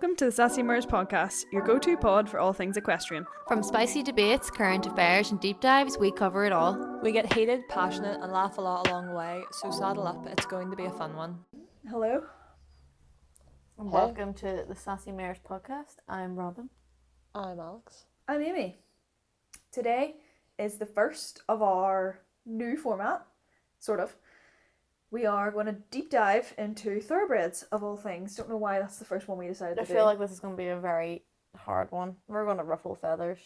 Welcome to the Sassy Mares podcast, your go-to pod for all things equestrian. From spicy debates, current affairs and deep dives, we cover it all. We get heated, passionate and laugh a lot along the way, so saddle up, it's going to be a fun one. Hello. And welcome to the Sassy Mares podcast. I'm Robin. I'm Alex. I'm Amy. Today is the first of our new format, sort of. We are going to deep dive into thoroughbreds of all things. Don't know why that's the first one we decided to do. I feel like this is going to be a very hard one. We're going to ruffle feathers.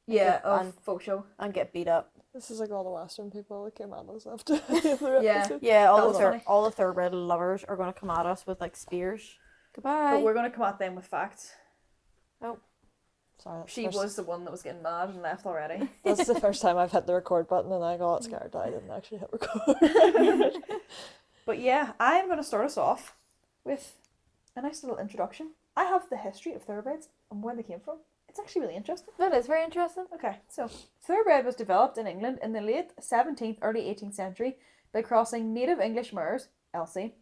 Yeah, of faux show. And get beat up. This is like all the Western people that came at us after the other Yeah. episode. Yeah, That was funny. all the thoroughbred lovers are going to come at us with like spears. Goodbye. But we're going to come at them with facts. Sorry, She was the one that was getting mad and left already. That's the first time I've hit the record button and I got scared that I didn't actually hit record. But yeah, I'm going to start us off with a nice little introduction. I have the history of thoroughbreds and where they came from. It's actually really interesting. That is very interesting. Okay, so thoroughbred was developed in England in the late 17th, early 18th century by crossing native English mares, Elsie,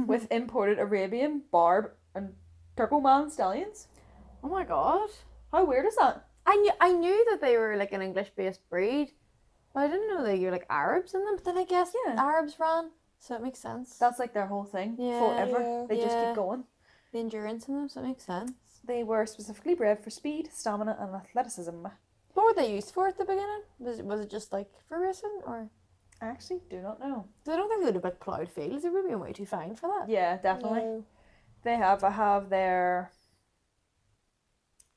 with imported Arabian, Barb, and Turkoman stallions. Oh my god. How weird is that? I knew that they were like an English-based breed, but I didn't know that you're like Arabs in them. But then I guess Arabs ran, so it makes sense. That's like their whole thing. Yeah, Forever. yeah. They just keep going. The endurance in them, so it makes sense. They were specifically bred for speed, stamina, and athleticism. What were they used for at the beginning? Was it just like for racing, or? I actually do not know. I don't think they'd have like ploughed fields. They would be way too fine for that. Yeah, definitely. No. They have their...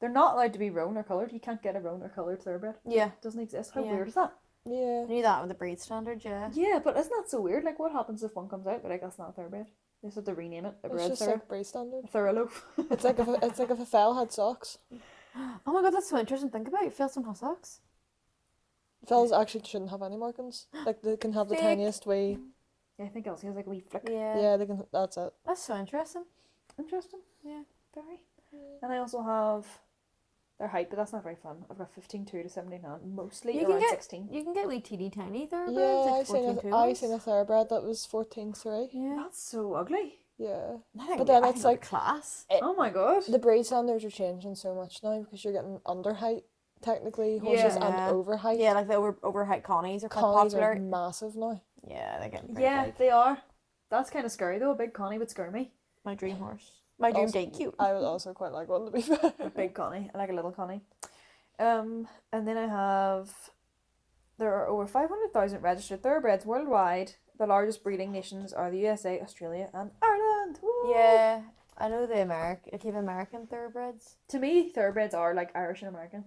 They're not allowed to be roan or coloured. You can't get a roan or coloured thoroughbred. Yeah, It doesn't exist. How Yeah. weird is that? Yeah. I knew that with the breed standard. Yeah. Yeah, but isn't that so weird? Like, what happens if one comes out, but like, that's not a thoroughbred? They just have to rename it a It's bred just like breed standard. thoroughloaf. It's like if a fell had socks. Oh my god, that's so interesting. Think about it. Phil's some socks. Fells actually shouldn't have any markings. Like they can have the Fake. tiniest wee. Yeah, I think Elsie has like a wee flick. Yeah. Yeah, they can. That's it. That's so interesting. Interesting. Yeah. Very. And I also have their height, but that's not very fun. I've got 15.2 to 79, mostly You can around get 16. You can get wee teeny tiny thoroughbreds. Yeah, like I seen 14 I seen a thoroughbred that was 14.3. Yeah. That's so ugly. Yeah. I think But then I it's think like- that'd be class. Oh my god. The breed standards are changing so much now because you're getting under height, technically, horses Yeah. and over height. Yeah, like the over height connies are quite Collies popular. are massive now. Yeah, they're getting very Yeah, big. they are. That's kind of scary though. A big connie would scare me. My dream horse. My dream Also- date cute. I would also quite like one, to be fair. A big connie. I like a little connie. And then I have... There are over 500,000 registered thoroughbreds worldwide. The largest breeding nations are the USA, Australia, and Ireland. Woo! Yeah, I know the American thoroughbreds. To me, thoroughbreds are like Irish and American.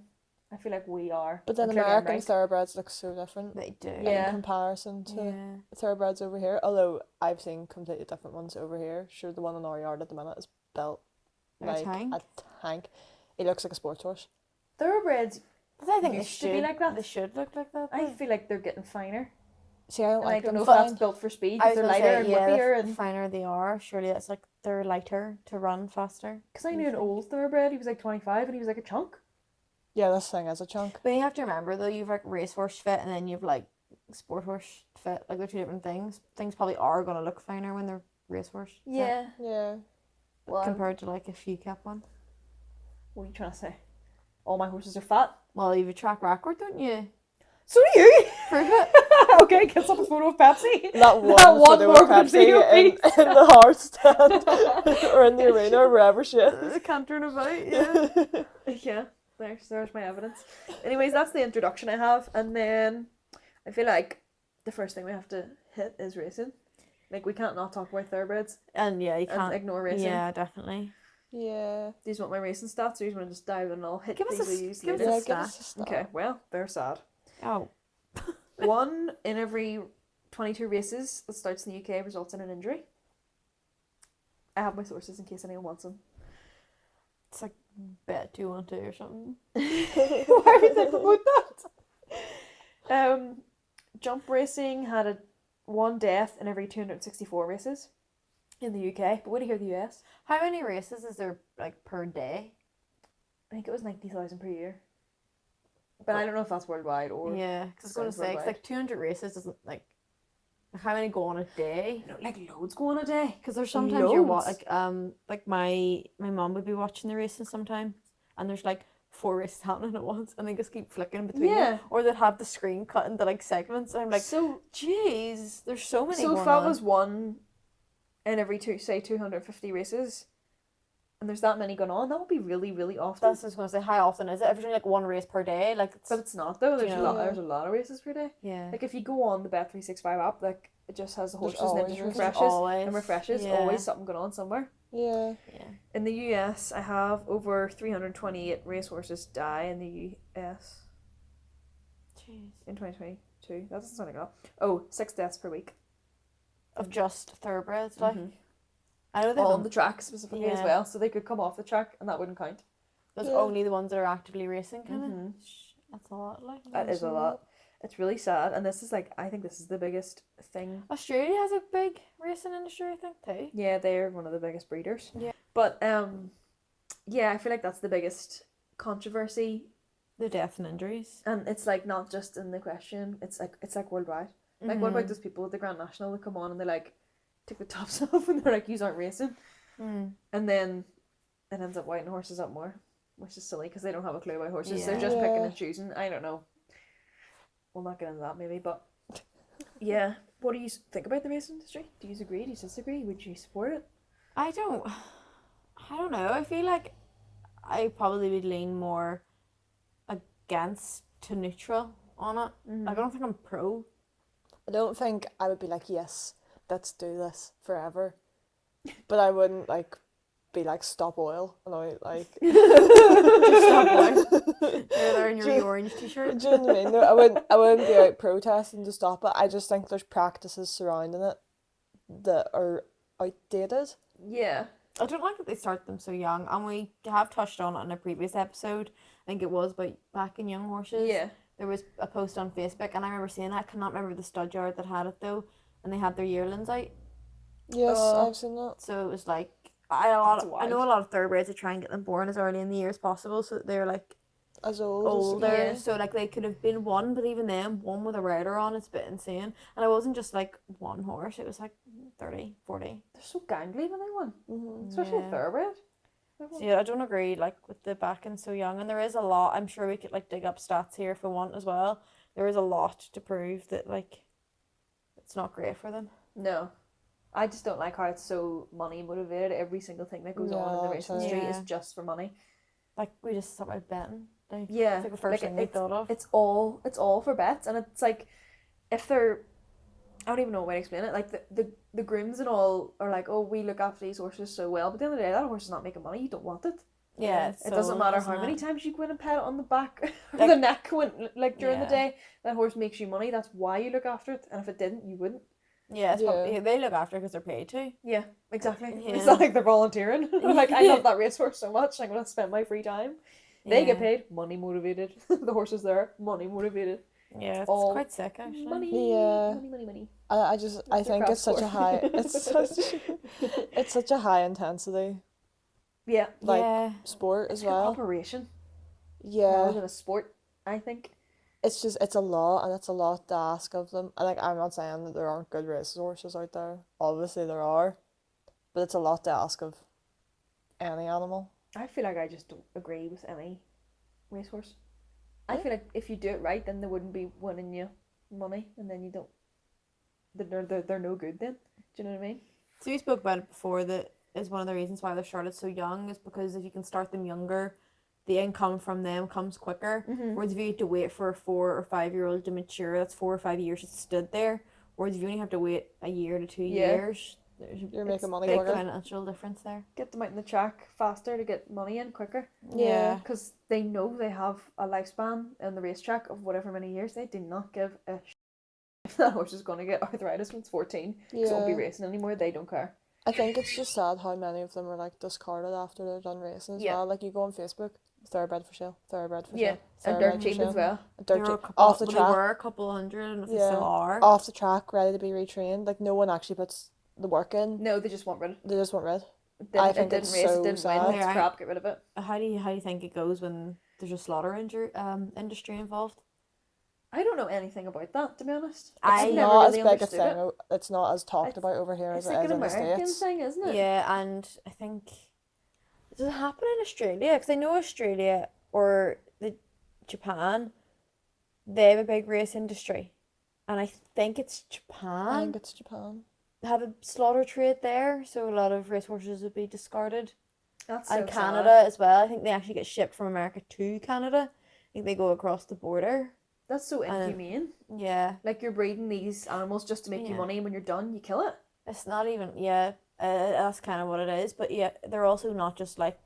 I feel like we are. But then And clearly I'm American right. thoroughbreds look so different They do. Yeah. in comparison to Yeah. thoroughbreds over here. Although I've seen completely different ones over here. Sure, the one in our yard at the minute is built Like a like tank? a tank. It looks like a sports horse. Thoroughbreds, But I think they Used to should be like that. They should look like that. I though. feel like they're getting finer. See, I don't And I like don't them know if that's fine. built for speed, I because was they're gonna lighter say, and yeah, whippier. the And finer they are, surely it's like they're lighter to run faster. because I knew an old thoroughbred, he was like 25 and he was like a chunk. Yeah, this thing is a chunk. But you have to remember though, you've like racehorse fit and then you've like sport horse fit. Like they're two different things. Things probably are gonna look finer when they're racehorse. fit Yeah. Yeah. Well, compared to like a few cap one. what are you trying to say? All my horses are fat. Well, you've a track record, don't you? So do you. Prove it. Okay, gets up a photo of Pepsi. That one one photo more of Pepsi video in piece. the horse stand or in the arena or wherever she is. Cantering about, yeah. Yeah, there's my evidence. Anyways, that's the introduction I have, and then I feel like the first thing we have to hit is racing. Like, we can't not talk about thoroughbreds And yeah, you and can't ignore racing. Yeah, definitely. Yeah. These want my racing stats, or you just want to just dive in and I'll hit Give us these a with you give us later? Yeah, a give us a stat. Okay, well, they're sad. Oh. One in every 22 races that starts in the UK results in an injury. I have my sources in case anyone wants them. It's like bet 2-1-2 or something. Why would they promote that? Jump racing had one death in every 264 races in the UK, but what do you hear the US? How many races is there like per day? I think it was 90,000 per year. But I don't know if that's worldwide or... Yeah, because I was going to sounds say, 'cause worldwide. like 200 races isn't like Like how many go on a day? No, like loads go on a day. Because there's sometimes you're Loads. like my mom would be watching the races sometimes, and there's like 4 races happening at once, and they just keep flicking between Yeah. them, or they'd have the screen cut into like segments, and I'm like, So jeez, there's so many. so going if that on. was one in every 250 races, and there's that many going on, that would be really, really often. That's what I was gonna say. How often is it? If it's only like 1 race per day, like it's But it's not though. There's you a know. lot. There's a lot of races per day. yeah. Like if you go on the Bet365 app, like it just has the There's horses and it always just races. refreshes and refreshes. Yeah. Always something going on somewhere. Yeah. Yeah. In the US, I have over 328 racehorses die in the US Jeez. in 2022. That doesn't sound like a lot. Oh, 6 deaths per week. Of just thoroughbreds, like Mhm. I know they On have the track specifically as Yeah. well, so they could come off the track and that wouldn't count. there's Yeah. only the ones that are actively racing, kind of. Mhm. That's a lot, like. That is a lot. It's really sad, and this is like I think this is the biggest thing. Australia has a big racing industry, I think, too. Yeah, they're one of the biggest breeders. Yeah. But yeah, I feel like that's the biggest controversy, The deaths and injuries. and it's like not just in the question. It's like worldwide. Like what about those people at the Grand National that come on and they like take the tops off and they're like, "Yous aren't racing," and then it ends up whitening horses up more, which is silly because they don't have a clue about horses. They're just picking Yeah. and choosing. I don't know. We'll not get into that maybe, but yeah. What do you think about the racing industry? Do you agree? Do you disagree? Would you support it? I don't know. I feel like I probably would lean more against to neutral on it. Like I don't think I'm pro. I don't think I would be like, yes, let's do this forever. But I wouldn't like be like stop oil and I like Stop You're there in your wee orange t-shirt. do you know what I mean? No, I wouldn't be out protesting to stop it. I just think there's practices surrounding it that are outdated. Yeah. I don't like that they start them so young, and we have touched on it in a previous episode. I think it was about backing young horses. Yeah. There was a post on Facebook, and I remember seeing that. I cannot remember the stud yard that had it though, and they had their yearlings out. Yes, Oh. I've seen that. So it was like That's I know a lot of thoroughbreds are trying to get them born as early in the year as possible, so that they're like As old older. Yeah. So like they could have been one, but even then, one with a rider on, it's a bit insane. And it wasn't just like one horse; it was like 30, 40. They're so gangly when they won, Mm-hmm. especially Yeah. a thoroughbred. So yeah, I don't agree like with the backing so young, and there is a lot. I'm sure we could like dig up stats here if we want as well. There is a lot to prove that like it's not great for them. No. I just don't like how it's so money motivated. Every single thing that goes on in the No, race totally. industry is Yeah. just for money. Like we just talked about betting. Like, Yeah. it's like the first like, thing we thought of. It's all for bets, and it's like if they're I don't even know a way to explain it. Like the grooms and all are like, oh, we look after these horses so well, but at the end of the day, that horse is not making money. You don't want it. Yeah, It doesn't matter how isn't many it? times you go in and pet it on the back or Like- the neck when like during the Yeah. day. That horse makes you money. That's why you look after it. And if it didn't, you wouldn't. Yeah, it's Yeah. probably they look after because they're paid to. Yeah, exactly. Yeah. It's not like they're volunteering. Like I love that racehorse so much. I'm gonna spend my free time. They get Yeah. paid, money motivated. The horse is there, money motivated. Yeah, it's all quite sick actually. Money, Yeah. money. I their think craft it's such a sport. high it's such a high intensity Yeah, like yeah. sport as it's like an well. operation Yeah. more than a sport. I think. It's a lot and it's a lot to ask of them. And like I'm not saying that there aren't good racehorses out there. Obviously there are. But it's a lot to ask of any animal. I feel like I just don't agree with any racehorse. I Yeah. feel like if you do it right, then they wouldn't be winning you money, and then you don't. They're no good then. Do you know what I mean? So we spoke about it before. That is one of the reasons why they're started so young. Is because if you can start them younger, the income from them comes quicker. Whereas if you have to wait for a 4 or 5 year old to mature, that's 4 or 5 years it's stood there. Whereas if you only have to wait a year to 2 Yeah. years, there's a You're It's making money big quicker. financial difference there. Get them out in the track faster to get money in quicker, Yeah. because they know they have a lifespan in the racetrack of whatever many years. They do not give a if that horse is going to get arthritis when it's 14 because it won't be Yeah. racing anymore. They don't care. I think it's just sad how many of them are like discarded after they're done racing as Yeah. well. Like you go on Facebook, thoroughbred for sale, thoroughbred for Yeah, sale, and thoroughbred dirt for cheap sale. as well. And There dirt were a cheap. couple, Off the well, track. they were a couple hundred, and if they Yeah. still are. Off the track, ready to be retrained. Like no one actually puts the work in. No, they just want rid of it. They just want rid. It think didn't it's race, so it didn't sad. win. It's Right. crap. Get rid of it. How do you think it goes when there's a slaughter industry involved? I don't know anything about that, to be honest. I I've It's never not really as big a understood thing. it. It's not as talked It's, about over here it's as it like is an in the American States. thing, isn't it? Yeah, and I think does it happen in Australia? Because I know Australia or Japan, they have a big race industry, and I think it's I Japan. think it's Japan. They have a slaughter trade there, so a lot of racehorses would be discarded. That's And so Canada sad. as well. I think they actually get shipped from America to Canada. I think they go across the border. That's so And inhumane. yeah, Like you're breeding these animals just to make you Yeah. money, and when you're done, you kill it. it's not even that's kind of what it is. But yeah, they're also not just like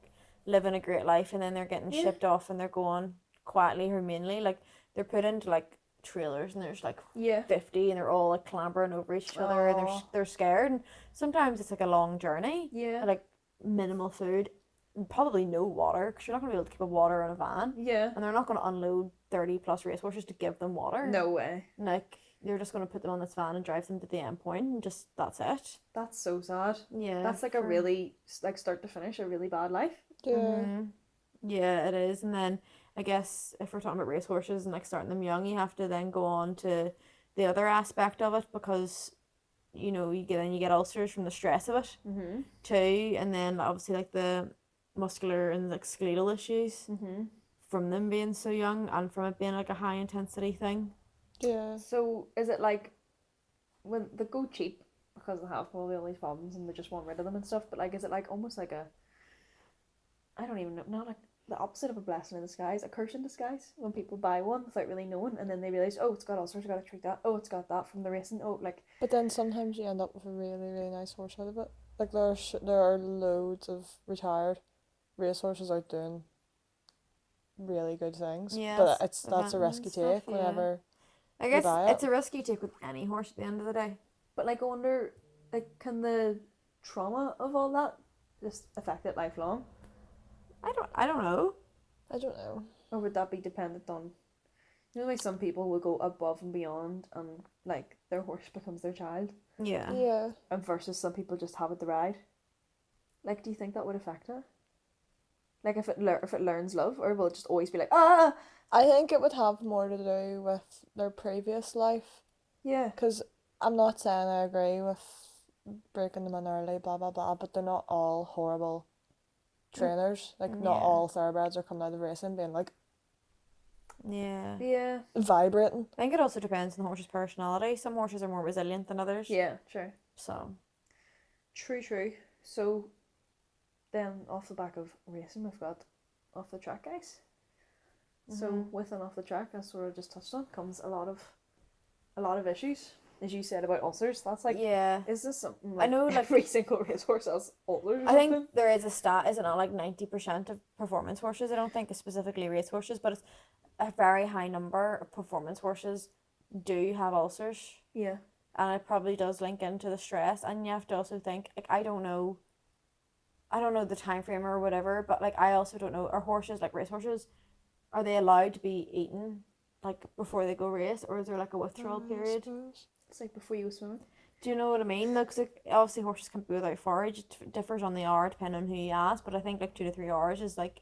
living a great life and then they're getting Yeah. shipped off and they're going quietly, humanely. Like they're put into like trailers and there's like Yeah. 50 and they're all like clambering over each other and Aw. they're scared. And sometimes it's like a long journey. Yeah. Like minimal food, and probably no water because you're not gonna be able to keep a water in a van. Yeah. And they're not going to unload 30 plus racehorses to give them water. No way. Like, they're just going to put them on this van and drive them to the end point and just, that's it. That's so sad. Yeah. That's like a really, like, start to finish, a really bad life. Yeah. Mhm. Yeah, it is. And then, I guess, if we're talking about racehorses and, like, starting them young, you have to then go on to the other aspect of it because, you know, you get ulcers from the stress of it, Mm-hmm. too. And then, obviously, like, the muscular and, like, skeletal issues Mm-hmm. from them being so young and from it being, like, a high intensity thing. Yeah. So is it like when they go cheap because they have probably all these problems and they just want rid of them and stuff? But like, is it like almost like a, I don't even know, not like the opposite of a blessing in disguise, a curse in disguise? When people buy one without really knowing, and then they realize, oh, it's got ulcers, I gotta treat that. Oh, it's got that from the racing. Oh, like But then sometimes you end up with a really, really nice horse out of it. Like there are loads of retired racehorses out doing really good things. Yeah, But that's a eventing and risk you stuff, take yeah. whenever. I guess buy it. it's a risk you take with any horse at the end of the day. But like, I wonder, like, can the trauma of all that just affect it lifelong, I don't know. I don't know. or would that be dependent on, you know, like some people will go above and beyond, and like their horse becomes their child, Yeah. Yeah. and versus some people just have it to ride. Like, do you think that would affect it? Like, if it learns love, or will it just always be like, ah, I think it would have more to do with their previous life. yeah, Because I'm not saying I agree with breaking them in early, blah, blah, blah, but they're not all horrible trainers. Like, not Yeah. all thoroughbreds are coming out of racing being like Yeah. yeah, vibrating. I think it also depends on the horse's personality. Some horses are more resilient than others. yeah, true. So True. So then off the back of racing, we've got off the track guys. So Mhm. with and off the track, as sort of just touched on, comes a lot of issues, as you said about ulcers. That's like, yeah. is this something I know, like- every single racehorse has ulcers? Or I think something? there is a stat, is it not like 90% of performance horses? I don't think it's specifically racehorses, but it's a very high number of performance horses do have ulcers. Yeah, And it probably does link into the stress. And you have to also think, like, I don't know the time frame or whatever, but like I also don't know, are horses, like racehorses, are they allowed to be eaten like before they go race, or is there like a withdrawal period? it's like before you go swimming. Do you know what I mean? Because like, obviously horses can't be without forage. It differs on the hour depending on who you ask, but I think like 2 to 3 hours is like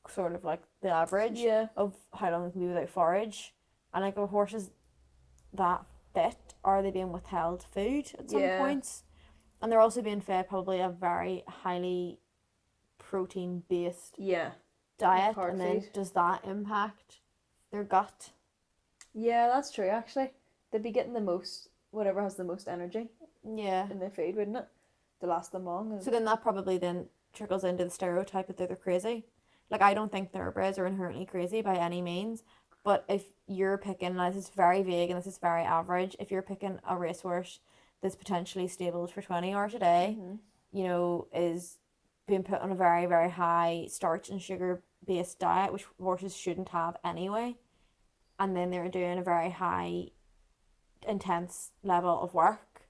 sort of like the average Yeah, of how long they can be without forage. And like a horse is that fit, are they being withheld food at some Yeah. points? And they're also being fed probably a very highly protein based yeah, diet, hard and then feed. does that impact their gut? yeah. That's true. Actually, they'd be getting the most, whatever has the most energy Yeah. in their food, wouldn't it? To last them long. And So then that probably then trickles into the stereotype that they're crazy. Like I don't think thoroughbreds are inherently crazy by any means, but if you're picking, and this is very vague and this is very average, if you're picking a racehorse that's potentially stabled for 20 hours a day, Mhm. you know, is being put on a very, very high starch and sugar based diet, which horses shouldn't have anyway, and then they're doing a very high, intense level of work,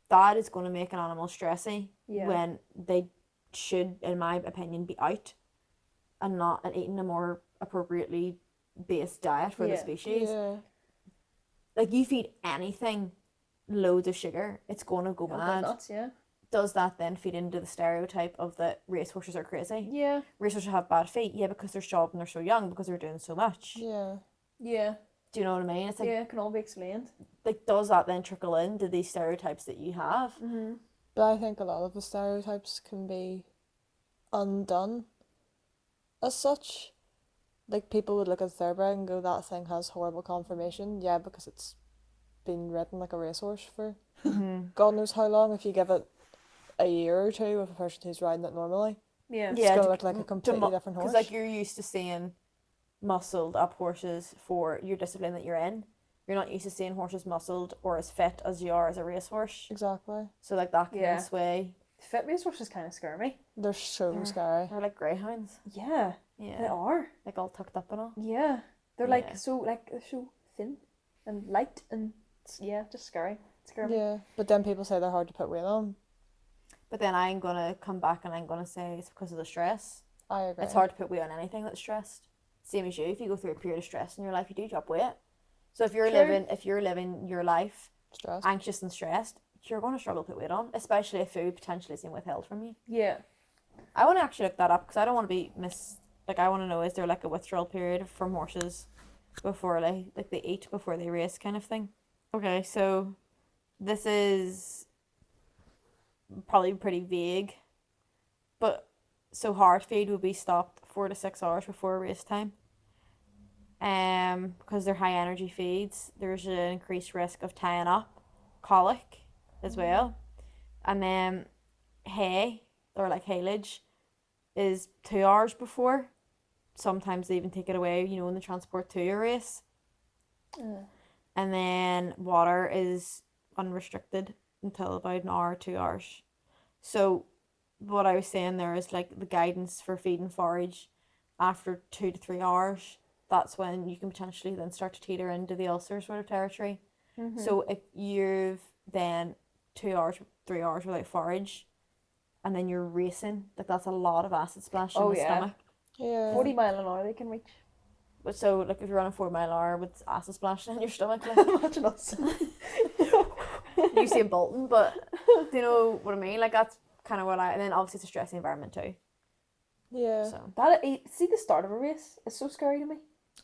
that is going to make an animal stressy Yeah. when they should, in my opinion, be out and not and eating a more appropriately based diet for the Yeah. species. Yeah. Like you feed anything loads of sugar, it's going to go It'll go mad. nuts, yeah. Does that then feed into the stereotype of that racehorses are crazy? Yeah. Racehorses have bad feet, yeah, because they're sharp and they're so young because they're doing so much. Yeah. Yeah. Do you know what I mean? It's like, Yeah, it can all be explained. like, does that then trickle into these stereotypes that you have? Mm-hmm. But I think a lot of the stereotypes can be undone as such. Like, people would look at thoroughbred and go, that thing has horrible conformation. Yeah, because it's been ridden like a racehorse for God knows how long. If you give it a year or two with a person who's riding it normally, Yeah. it's Yeah, going to look like a completely different horse. because like you're used to seeing muscled up horses for your discipline that you're in. You're not used to seeing horses muscled or as fit as you are as a racehorse. Exactly. So like that can Yeah. sway. Fit racehorses kind of scare me. They're so They're- scary. They're like greyhounds. Yeah, they Yeah. are. Like all tucked up and all. Yeah, they're Yeah. like they're so thin and light and yeah, just scary. Scare me. Yeah, but then people say they're hard to put weight on. But then I'm gonna come back and I'm gonna say it's because of the stress. I agree. It's hard to put weight on anything that's stressed. Same as you. If you go through a period of stress in your life, you do drop weight. So if you're True. living your life Stress. anxious and stressed, you're going to struggle to put weight on, especially if food potentially is being withheld from you. Yeah. I want to actually look that up because I don't want to be I want to know, is there like a withdrawal period from horses before like they eat before they race kind of thing? Okay, so this is probably pretty vague, but so hard feed will be stopped 4 to 6 hours before race time. Because they're high energy feeds, there's an increased risk of tying up, colic as well. And then hay, or like haylage, is 2 hours before. Sometimes they even take it away, when they transport to your race. And then water is unrestricted until about an hour, 2 hours. So what I was saying there is like the guidance for feeding forage after 2 to 3 hours. That's when you can potentially then start to teeter into the ulcer sort of territory. So if you've then 2 hours, 3 hours without forage, and then you're racing, like that's a lot of acid splash in the stomach. Yeah. 40 mile an hour they can reach. But so like if you're running 4 mile an hour with acid splash in your stomach, like Imagine us. Usain Bolton, but do you know what I mean? Like that's kind of what and then obviously it's a stressing environment too. Yeah. So See the start of a race is so scary to me.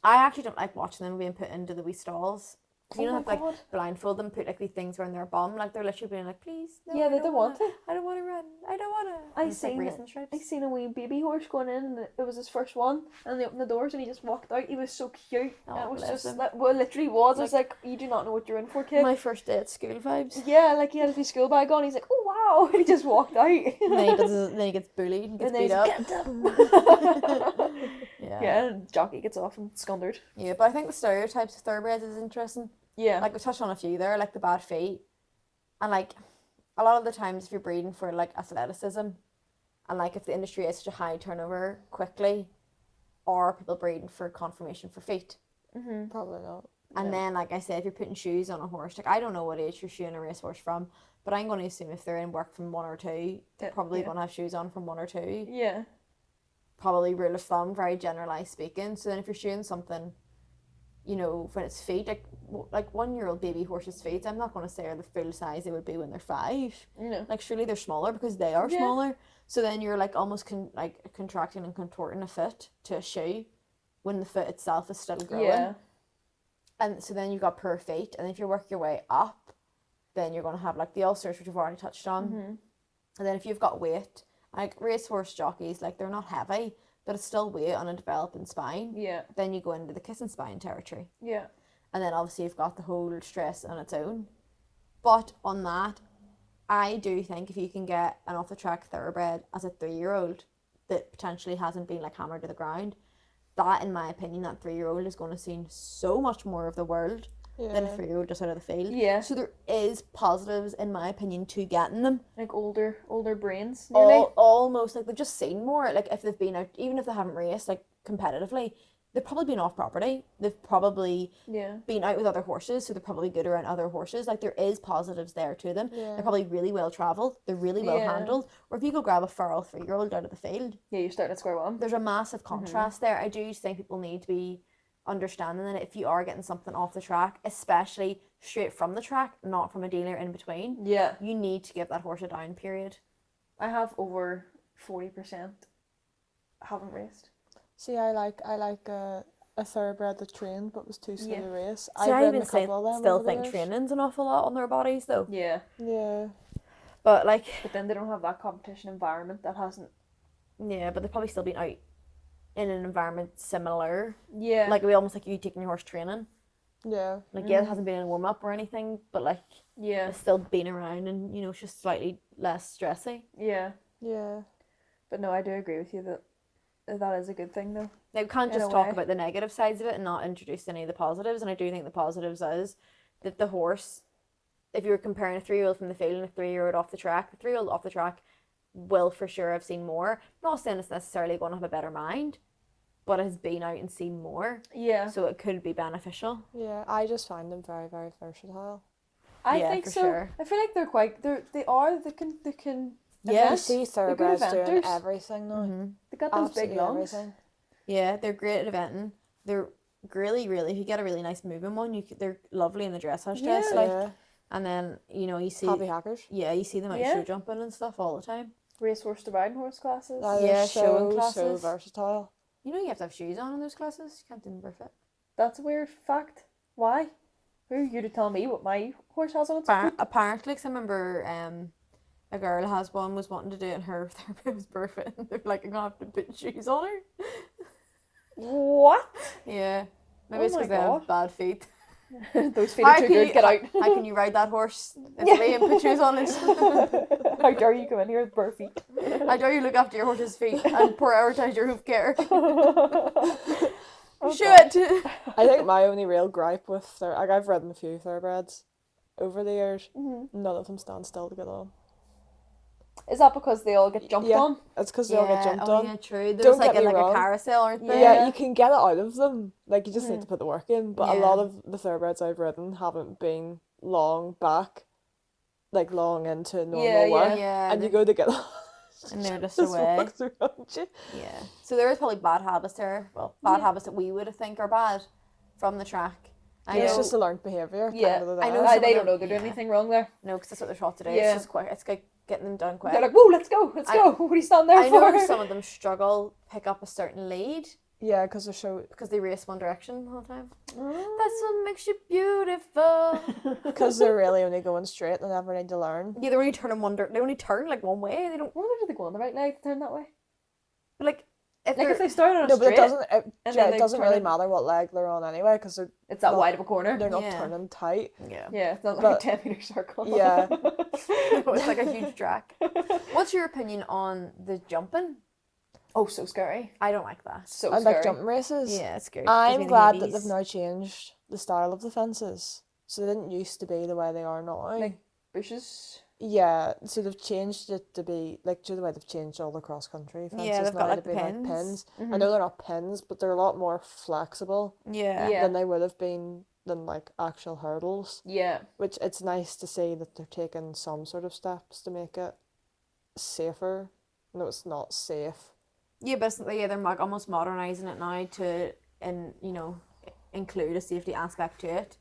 I actually don't like watching them being put into the wee stalls. Oh You know, my have to, like God. blindfold them, put like these things around their bum, like they're literally being like, please, no, Yeah, I they don't want to. I don't want to run. I don't want to. I It's like seen racing it. stripes. I seen a wee baby horse going in, and it was his first one, and they opened the doors, and he just walked out. He was so cute. Oh, And it was bless just him. like, well, it literally was. I was like, you do not know what you're in for, kid. My first day at school vibes. Yeah, like he had his school bag on. He's like, oh wow, and he just walked out. Then he gets bullied and gets And then beat he's up. like, "Get up." Yeah. Yeah, and jockey gets off and skundered. Yeah, but I think the stereotypes of thoroughbreds is interesting. Yeah. Like we touched on a few there, like the bad feet, and like a lot of the times if you're breeding for like athleticism, and like if the industry is such a high turnover quickly, or people breeding for conformation for feet. Probably not. And then, like I said, if you're putting shoes on a horse, like I don't know what age you're shoeing a racehorse from, but I'm going to assume if they're in work from 1 or 2, they're probably Yeah. going to have shoes on from 1 or 2. Yeah. Probably rule of thumb, very generalised speaking. So then if you're shoeing something, when it's feet, like 1-year-old baby horses' feet, I'm not going to say are the full size they would be when they're 5. Like surely they're smaller because they are Yeah. smaller. So then you're like almost contracting and contorting a foot to a shoe when the foot itself is still growing. Yeah. And so then you've got poor feet, and if you work your way up, then you're going to have like the ulcers, which we've already touched on. And then if you've got weight, like racehorse jockeys, like they're not heavy, but it's still weight on a developing spine. Yeah. Then you go into the kissing spine territory. Yeah. And then obviously you've got the whole stress on its own. But on that, I do think if you can get an off the track thoroughbred as a 3-year-old that potentially hasn't been like hammered to the ground, that in my opinion, that 3-year-old is going to see so much more of the world than a 3-year-old just out of the field. Yeah. So there is positives in my opinion to getting them. Like older brains. Nearly. Almost like they've just seen more. Like if they've been out, even if they haven't raced like competitively, they've probably been off property. They've probably been out with other horses, so they're probably good around other horses. Like there is positives there to them. Yeah. They're probably really well travelled. They're really well handled. Or if you go grab a feral 3-year-old out of the field, Yeah, you're starting at square one. there's a massive contrast there. I do think people need to be understanding that if you are getting something off the track, especially straight from the track, not from a dealer in between, Yeah. you need to give that horse a down period. I have over 40% haven't raced. See, I like a a thoroughbred that trained but was too slow Yeah. to race. See, I've I ridden even a couple of them still over the think years. training's an awful lot on their bodies though. Yeah. Yeah. But like, But then they don't have that competition environment that hasn't. yeah, but they've probably still been out in an environment similar. Yeah. Like, we almost like you taking your horse training. Yeah. Like, yeah, it hasn't been in warm up or anything, but like, Yeah. it's still been around and, you know, it's just slightly less stressy. Yeah. Yeah. But no, I do agree with you that is a good thing though. Now, we can't In just a talk way. about the negative sides of it and not introduce any of the positives. And I do think the positives is that the horse, if you were comparing a 3-year-old from the field and a 3-year-old off the track, the 3-year-old off the track will for sure have seen more. I'm not saying it's necessarily going to have a better mind, but has been out and seen more. Yeah. So it could be beneficial. Yeah. I just find them very, very versatile. I Yeah, think for so. sure. I feel like they can Yeah, You event. see good thoroughbreds doing eventers. everything now. They got those big Absolutely lungs. everything. Yeah, they're great at eventing. They're really, really, if you get a really nice moving one, they're lovely in the dressage test. Yeah. Like, Yeah. and then, you know, you see, Happy hackers. yeah, you see them out Yeah. show jumping and stuff all the time. Racehorse to riding horse classes. They're Yeah, showing so classes. versatile. You know, you have to have shoes on in those classes. You can't do them barefoot. That's a weird fact. Why? Who are you to tell me what my horse has on its feet? Apparently, because I remember a girl has one was wanting to do it and her therapist was barefoot and they're like, I'm gonna have to put shoes on her. What? Yeah. Maybe Oh it's because my they God. have bad feet. Those feet are too good. Get out. How can you ride that horse Italy and put shoes on it? How dare you come in here with bare feet? How dare you look after your horse's feet and prioritise your hoof care? Shit! I think my only real gripe with like I've ridden a few thoroughbreds over the years. Mm-hmm. None of them stand still to get on. Is that because they all get jumped Yeah. on? It's because they all get jumped oh on. yeah, true. There's Don't like get me a wrong. carousel, aren't there? Yeah, Yeah. you can get it out of them. Like you just need Mhm. to put the work in. But a Yeah. lot of the thoroughbreds I've ridden haven't been long back, like long into normal Yeah, work. Yeah, And you go to get and they're just just away. walks around you. Yeah. So there is probably bad habits there. Well, bad Yeah. habits that we would have think are bad from the track. I It's know. just a learned behaviour. Yeah, I know They some of don't them- know they're doing yeah. anything wrong there. No, because that's what they're taught today. Yeah. It's just quick. It's like getting them done quick. They're like, whoa, let's go. What are you standing there I for? know some of them struggle pick up a certain lead Yeah, because they're so because they race one direction the whole time. Mm. That's what makes you beautiful. because they're really only going straight. They never need to learn. Yeah, they're only turning they only turn like one way. They don't. Why do they go on the right leg to turn that way? But like if Like they're if they start on a No, but straight, it doesn't. and Yeah, then it they doesn't turn really it- matter what leg they're on anyway, because it's that not- wide of a corner. they're not Yeah. turning tight. yeah. Yeah, it's not like But- a 10-meter circle. Yeah. It's like a huge track. What's your opinion on the jumping? Oh, so scary. I don't like that. So And scary. like jumping races. Yeah, it's scary. I'm glad that they've they've now changed the style of the fences. So they didn't used to be the way they are now. Like bushes. Yeah, so they've changed it to be like do you know the way they've changed all the cross country fences Yeah, they've now got, like, to be like pins. pins. Mhm. I know they're not pins, but they're a lot more flexible Yeah. Yeah. than they would have been than like actual hurdles. Yeah. Which it's nice to see that they're taking some sort of steps to make it safer. No, it's not safe. Yeah, but they're almost modernising it now to, and you know, include a safety aspect to it.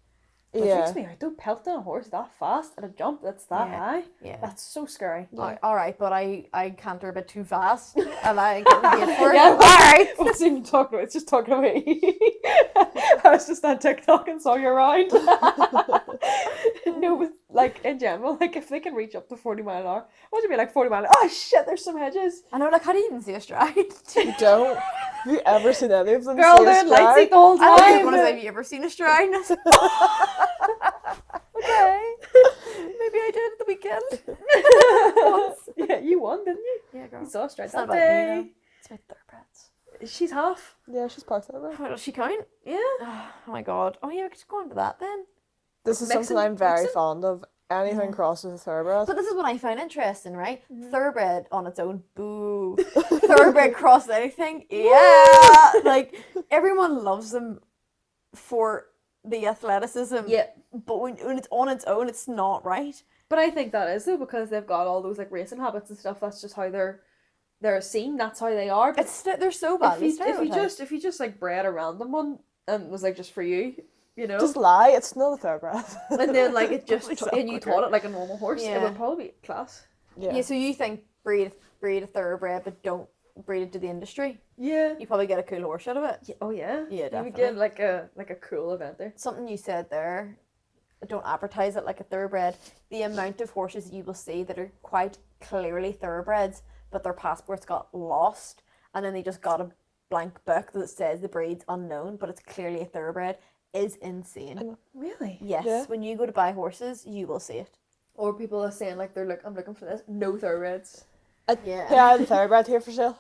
It Yeah. freaks me out. Don't pelt on a horse that fast at a jump that's that Yeah. high. Yeah. That's so scary. All right, but I canter a bit too fast, and I get the hate for it. Yeah. All right. I wasn't even talking about it. It's just talking about me. I was just on TikTok and saw you around. No, but like in general, like if they can reach up to 40 mph, what would it be like 40 mph? Oh shit, there's some hedges. I know, like, how do you even see a stride? You don't. Have you ever seen any of them? Girl, see a they're in light stride? seat the whole I don't time. even want to say, have you ever seen a stride? Okay. Maybe I did at the weekend. Once. Yeah, you won, didn't you? Yeah, girl. You saw a stride It's not that about me, day. though. It's about thoroughbreds. She's half. Yeah, she's part of it. Oh, does she count? Yeah. Oh my god. Oh yeah, we could just go on to that then. This is Mixing- something I'm very mixing? fond of. Anything crosses a thoroughbred. But this is what I find interesting, right? Thoroughbred on its own, boo. Thoroughbred cross anything, yeah. Like everyone loves them for the athleticism. Yeah. But when it's on its own, it's not right. But I think that is though because they've got all those like racing habits and stuff. That's just how they're seen. That's how they are. But They're so bad. if you just like bred a random one and it was like just for you, you know, Just lie, it's not a thoroughbred. and then like it just Probably and you quicker. taught it like a normal horse, it Yeah. would probably be class. yeah. So you think breed a thoroughbred, but don't breeded to the industry, Yeah. you probably get a cool horse out of it. Yeah, oh yeah. Yeah, You would definitely. get like a cool event there. Something you said there, don't advertise it like a thoroughbred. The amount of horses you will see that are quite clearly thoroughbreds, but their passports got lost, and then they just got a blank book that says the breed's unknown, but it's clearly a thoroughbred, is insane. Really? Yes, Yeah. when you go to buy horses, you will see it. Or people are saying like I'm looking for this. No thoroughbreds. Yeah. Yeah, I have a thoroughbred here for sale.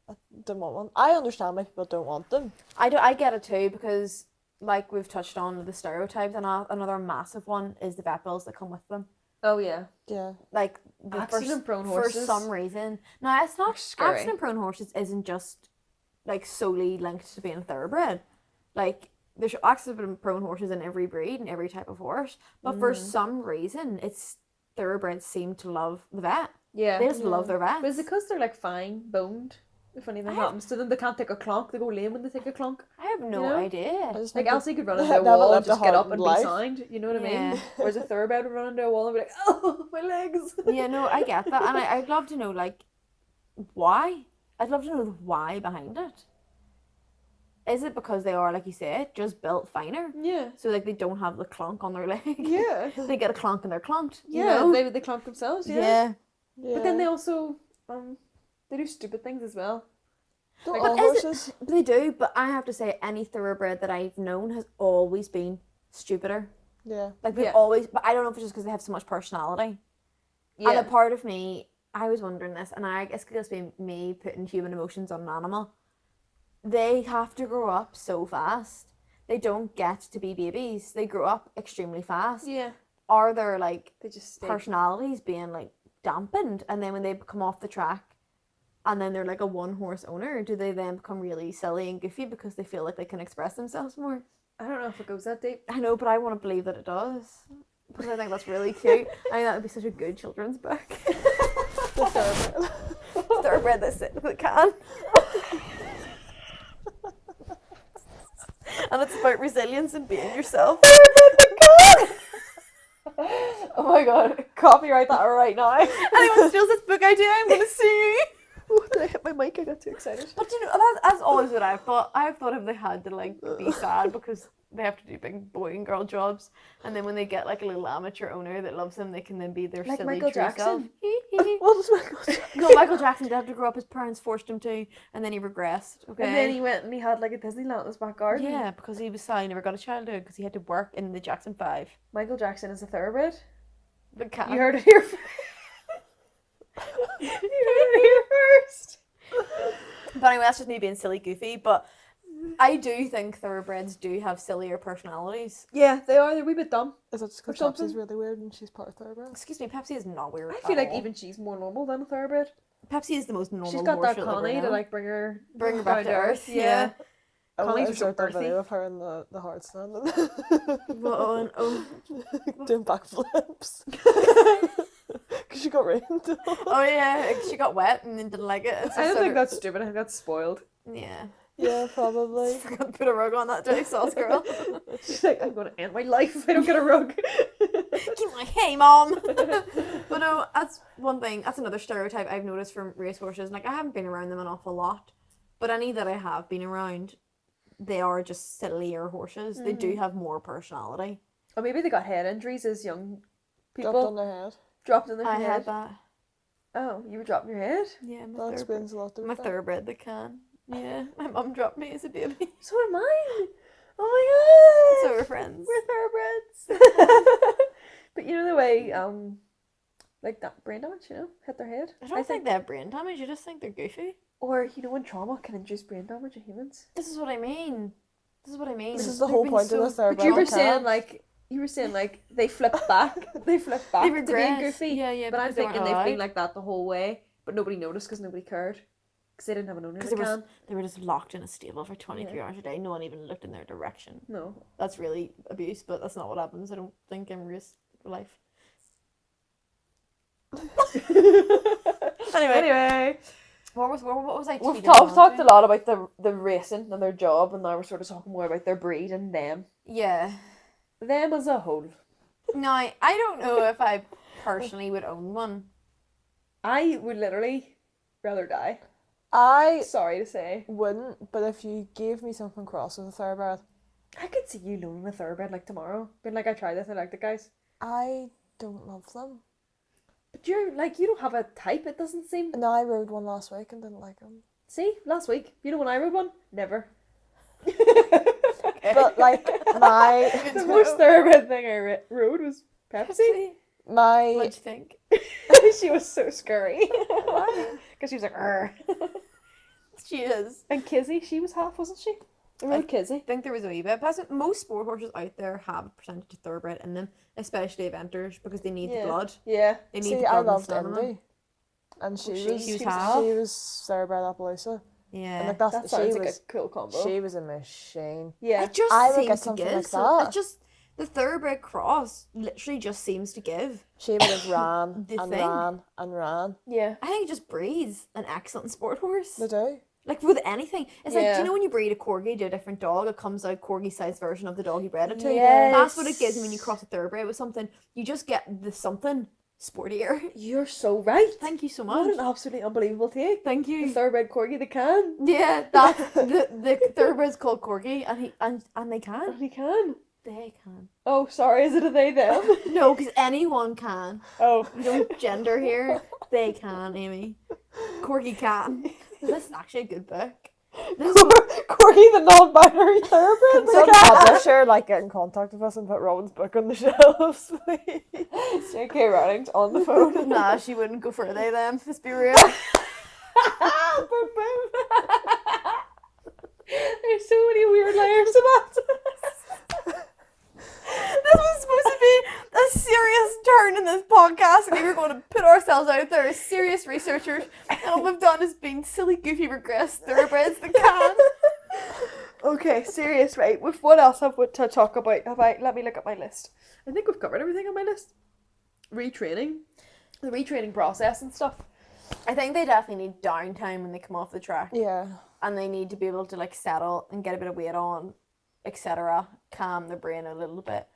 I don't want one. I understand why people don't want them. I get it too, because like we've touched on the stereotypes, and another massive one is the vet bills that come with them. Oh yeah. Yeah. Like Accident-prone for horses some reason. No, it's not. scary. Accident prone horses isn't just like solely linked to being a thoroughbred. Like there's accident prone horses in every breed and every type of horse, but for some reason, it's thoroughbreds seem to love the vet. Yeah. They just love their vets. But is it because they're like fine boned? If anything happens to them, they can't take a clonk. They go lame when they take a clonk. I have no you know? idea. I just Like think Elsie could run they into a haven't wall and lived a just get up hard and life. be sound. You know what I Yeah. mean? Whereas a thoroughbred would run into a wall and be like, "Oh, my legs." Yeah, no, I get that, and I'd love to know like why. I'd love to know the why behind it. Is it because they are, like you said, just built finer? Yeah. So like they don't have the clonk on their leg. Yeah. They get a clonk and they're clonked. you Yeah. know? They clonk themselves. Yeah. Yeah. Yeah. But then they also they do stupid things as well. don't like- all But is horses. They do, but I have to say, any thoroughbred that I've known has always been stupider. Yeah. Like they've Yeah. always, but I don't know if it's just because they have so much personality. And a part of me, I was wondering this, and I guess it could just be me putting human emotions on an animal. They have to grow up so fast. They don't get to be babies. They grow up extremely fast. Yeah. Are their like They just stay. personalities being like dampened, and then when they come off the track, and then they're like a one horse owner, do they then become really silly and goofy because they feel like they can express themselves more? I don't know if it goes that deep. I know, but I want to believe that it does. Because I think that's really cute. I think that would be such a good children's book. The thoroughbred. Thoroughbred that can. And it's about resilience and being yourself. Oh my god! Copyright that right now. Anyone steals this book idea, I'm going to sue you. Oh, did I hit my mic? I got too excited. But you know, that's always what I've thought. I've thought if they had to like be sad because they have to do big boy and girl jobs, and then when they get like a little amateur owner that loves them, they can then be their Like silly Michael true self. Jackson. What was Michael Jackson? No, Michael Jackson did have to grow up. His parents forced him to, and then he regressed. Okay. And then he went and he had like a Disneyland in his back garden. Yeah, because he was sad. He never got a childhood because he had to work in the Jackson 5. Michael Jackson is a thoroughbred. The cat. You heard it here first. You heard it here first. But anyway, that's just me being silly goofy. But I do think thoroughbreds do have sillier personalities. Yeah, they are. They're a wee bit dumb. Is it just Or because something. Pepsi's really weird and she's part of thoroughbred? Excuse me, Pepsi is not weird. I feel at like all. even she's more normal than a thoroughbred. Pepsi is the most normal. She's got horse that you'll ever Connie to know. like bring her back to earth. Yeah. I want Connie's to are so insert that video birthy. of her in the hard stand Well, doing backflips. Because she got rained. oh yeah, she got wet and then didn't like it. and so I don't set think her- that's stupid. I think that's spoiled. Yeah. Yeah, probably. Forgot to put a rug on that dirty sauce girl. She's like, I'm going to end my life if I don't get a rug. Keep my hey mom. But no, that's one thing. That's another stereotype I've noticed from racehorses. Like I haven't been around them an awful lot, but any that I have been around, they are just sillier horses. They do have more personality. Or maybe they got head injuries as young people. Dropped on their head. Dropped in their I head. had that. Oh, you were dropping your head? Yeah, That explains a lot. my thoroughbred that can. Yeah, my mum dropped me as a baby. So did mine. Oh my god. So we're friends. We're thoroughbreds. But you know the way, like that brain damage, you know, hit their head. I don't think they have brain damage. You just think they're goofy. Or you know when trauma can induce brain damage in humans. This is what I mean. This is what I mean. This is the They've whole been point so- of the thoroughbred. But you were podcast. saying like they flip back. They flip back They to being regress. goofy. Yeah, yeah. But I'm because they weren't thinking they've been allowed. like that the whole way, but nobody noticed because nobody cared. Because they didn't have an owner Because that they were, can. they were just locked in a stable for 23 Yeah. hours a day. No one even looked in their direction. No. That's really abuse, but that's not what happens. I don't think in real life. Anyway. What was I We've tweeting talked on a lot about the racing and their job, and now we're sort of talking more about their breed and them. Yeah. Them as a whole. Now, I don't know if I personally would own one. I would literally rather die. I Sorry to say. wouldn't, but if you gave me something cross with a thoroughbred, I could see you loaning a thoroughbred like tomorrow. Being like, I tried this and I liked it, guys. I don't love them. But you're like, you don't have a type, it doesn't seem. No, I rode one last week and didn't like him. See, last week, you know when I rode one? Never. But like my The most thoroughbred thing I rode was Pepsi. my What'd you think? She was so scurry. Because she was like, "Arr." She is. And Kizzy, she was half, wasn't she? I rode Kizzy. I think there was a wee bit. Plus, most sport horses out there have a percentage of thoroughbred in them, especially eventers, because they need the blood. Yeah. They need see, the I blood loved and stamina. Indy, and she she was was half. she was thoroughbred Appaloosa, Yeah. and like That she sounds like was a cool combo. she was a machine. Yeah. It just I would seems get to something give. like So that. it just the thoroughbred cross literally just seems to give. She would have ran The and thing. ran and ran. Yeah. I think it just breeds an excellent sport horse. They do. Like with anything. It's like, do Yeah. you know when you breed a corgi to a different dog, it comes out corgi sized version of the dog you bred it to? Yes. That's what it gives me when you cross a thoroughbred with something. You just get the something sportier. You're so right. Thank you so What much. an absolutely unbelievable take. Thank The you. thoroughbred corgi, they can. Yeah, that's the thoroughbred's called corgi, and they can. And he can. They can. Oh, sorry, is it a they them? No, because anyone can. Oh. We don't gender here. They can, Amy. Corgi can. This is actually a good book. This is Corgi, the non-binary thoroughbred. Some publisher like get in contact with us and put Robin's book on the shelves, please. J.K. Rowling's on the phone. nah, she wouldn't go for a they them. Let's be real. Boom, boom. There's so many weird layers to that. This was supposed to be a serious turn in this podcast, and we were going to put ourselves out there as serious researchers, and all we've done is been silly, goofy, regress thoroughbreds that can. Okay, serious, right? With what else have we to talk about? Let me look at my list. I think we've covered everything on my list. Retraining. The retraining process and stuff. I think they definitely need downtime when they come off the track, Yeah. and they need to be able to like settle and get a bit of weight on, etc. Calm their brain a little bit.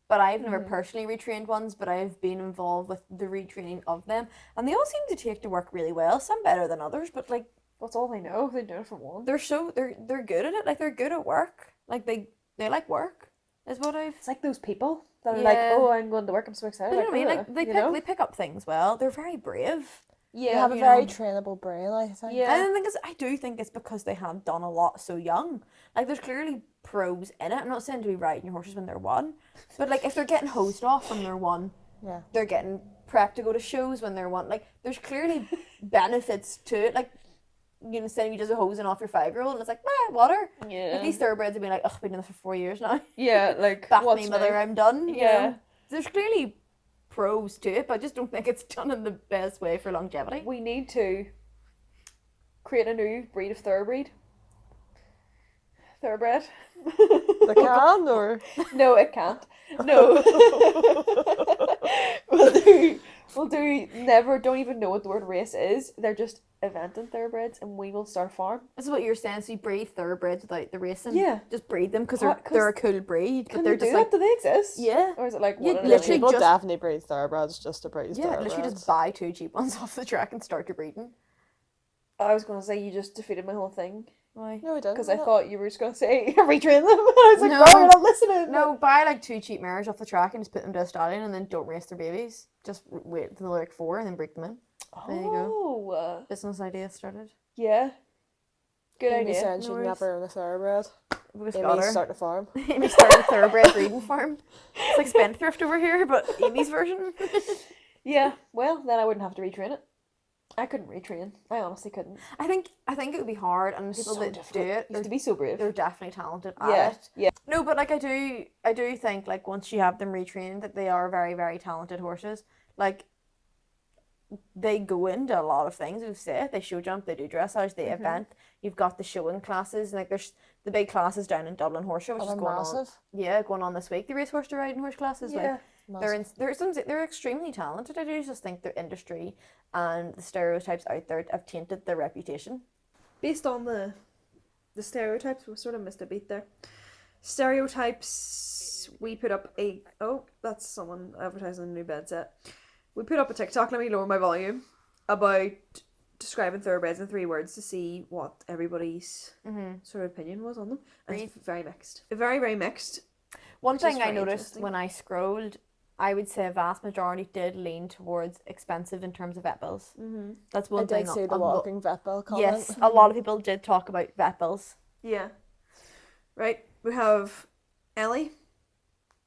But I've never personally retrained ones, but I've been involved with the retraining of them, and they all seem to take to work really well. Some better than others, but like That's all they know. They do it for one. they're good at it. Like they're good at work. Like they like work. Is what I've. It's like those people that are like, Yeah. oh, I'm going to work, I'm so excited. You know what I mean? "Ugh," Like they you know? they pick up things well. They're very brave. They Yeah. have a you very know. trainable brain, I think. Yeah. I do think it's because they have done a lot so young. Like there's clearly pros in it. I'm not saying to be riding your horses when they're one, but like if they're getting hosed off when they're one, Yeah. they're getting prepped to go to shows when they're one. Like there's clearly benefits to it. Like you know, saying you just hosing off your 5-year-old and it's like, water. Yeah. Like these thoroughbreds have been like, I've been doing this for 4 years now. Yeah, like, Back what's me, mother, new? I'm done. You Yeah. know? There's clearly pros to it, but I just don't think it's done in the best way for longevity. We need to create a new breed of thoroughbred. Thoroughbred. They can, or No, it can't. No. we'll do never, don't even know what the word race is. They're just eventing thoroughbreds and we will start farm. This is what you're saying. So you breed thoroughbreds without the racing. Yeah. Just breed them because What? they're a cool breed, Can but they're they just do like that? Do they exist? yeah. Or is it like Yeah, one in a literally million? people just- definitely breed thoroughbreds just to breed Yeah, thoroughbreds. literally just buy 2 cheap ones off the track and start your breeding. I was going to say you just defeated my whole thing Why? No, we don't. because I thought you were just going to say retrain them. I was like, No. girl, you're not listening. No, buy like 2 cheap mares off the track and just put them to a stallion and then don't race their babies. Just wait until they're like 4 and then break them in. There you go. Oh, Business idea started. yeah. Good Amy idea. said she'd No worries. never own a thoroughbred. We just got Amy's her. starting a farm. Amy started a thoroughbred breeding farm. It's like Spendthrift over here, but Amy's version. Yeah, well, then I wouldn't have to retrain it. I couldn't retrain. I honestly couldn't. I think it would be hard, and people So that difficult. do it, You have to be so brave. they're definitely talented at Yeah, it. yeah. No, but like I do think like once you have them retrained that they are very, very talented horses. Like they go into a lot of things. We've said they show jump, they do dressage, they event. You've got the showing classes, like there's the big classes down in Dublin Horse Show, which Oh, is they're going on. massive. Yeah, going on this week. The racehorse to riding horse classes, like Massive. they're extremely talented. I do just think their industry and the stereotypes out there have tainted their reputation. Based on the stereotypes, we sort of missed a beat there. Stereotypes, we put up that's someone advertising a new bed set. We put up a TikTok, let me lower my volume, about describing thoroughbreds in 3 words to see what everybody's sort of opinion was on them. And it's very mixed. Very, very mixed. One Which is thing I very noticed interesting. when I scrolled, I would say a vast majority did lean towards expensive in terms of vet bills. That's I one thing. did see the walking vet bill comment. Yes, a lot of people did talk about vet bills. Yeah. Right. We have Ellie,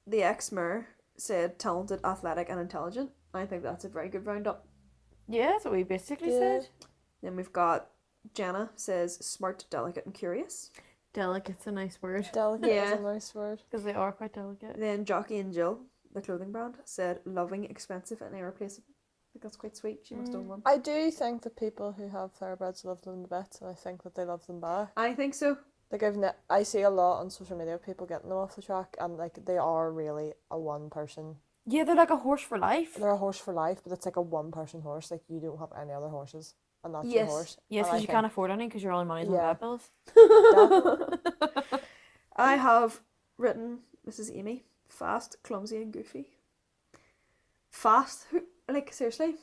the ex-mer, said talented, athletic, and intelligent. I think that's a very good roundup. Yeah, that's what we basically Yeah. said. Then we've got Jenna says smart, delicate, and curious. Delicate's a nice word. Delicate is Yeah. a nice word. Because they are quite delicate. Then Jockey and Jill, the clothing brand, said loving, expensive, and irreplaceable. I think that's quite sweet. She must own one. I do think that people who have thoroughbreds love them a bit, and I think that they love them back. I think so. Like I see a lot on social media of people getting them off the track, and like they are really a one person. Yeah, they're like a horse for life. They're a horse for life, but it's like a one person horse. Like you don't have any other horses, and that's your Yes. horse. Yes, And I because you think- can't afford any because your only money's on Yeah. vet bills. Definitely. I have written, this is Amy, fast, clumsy, and goofy. Fast? Who, like, seriously?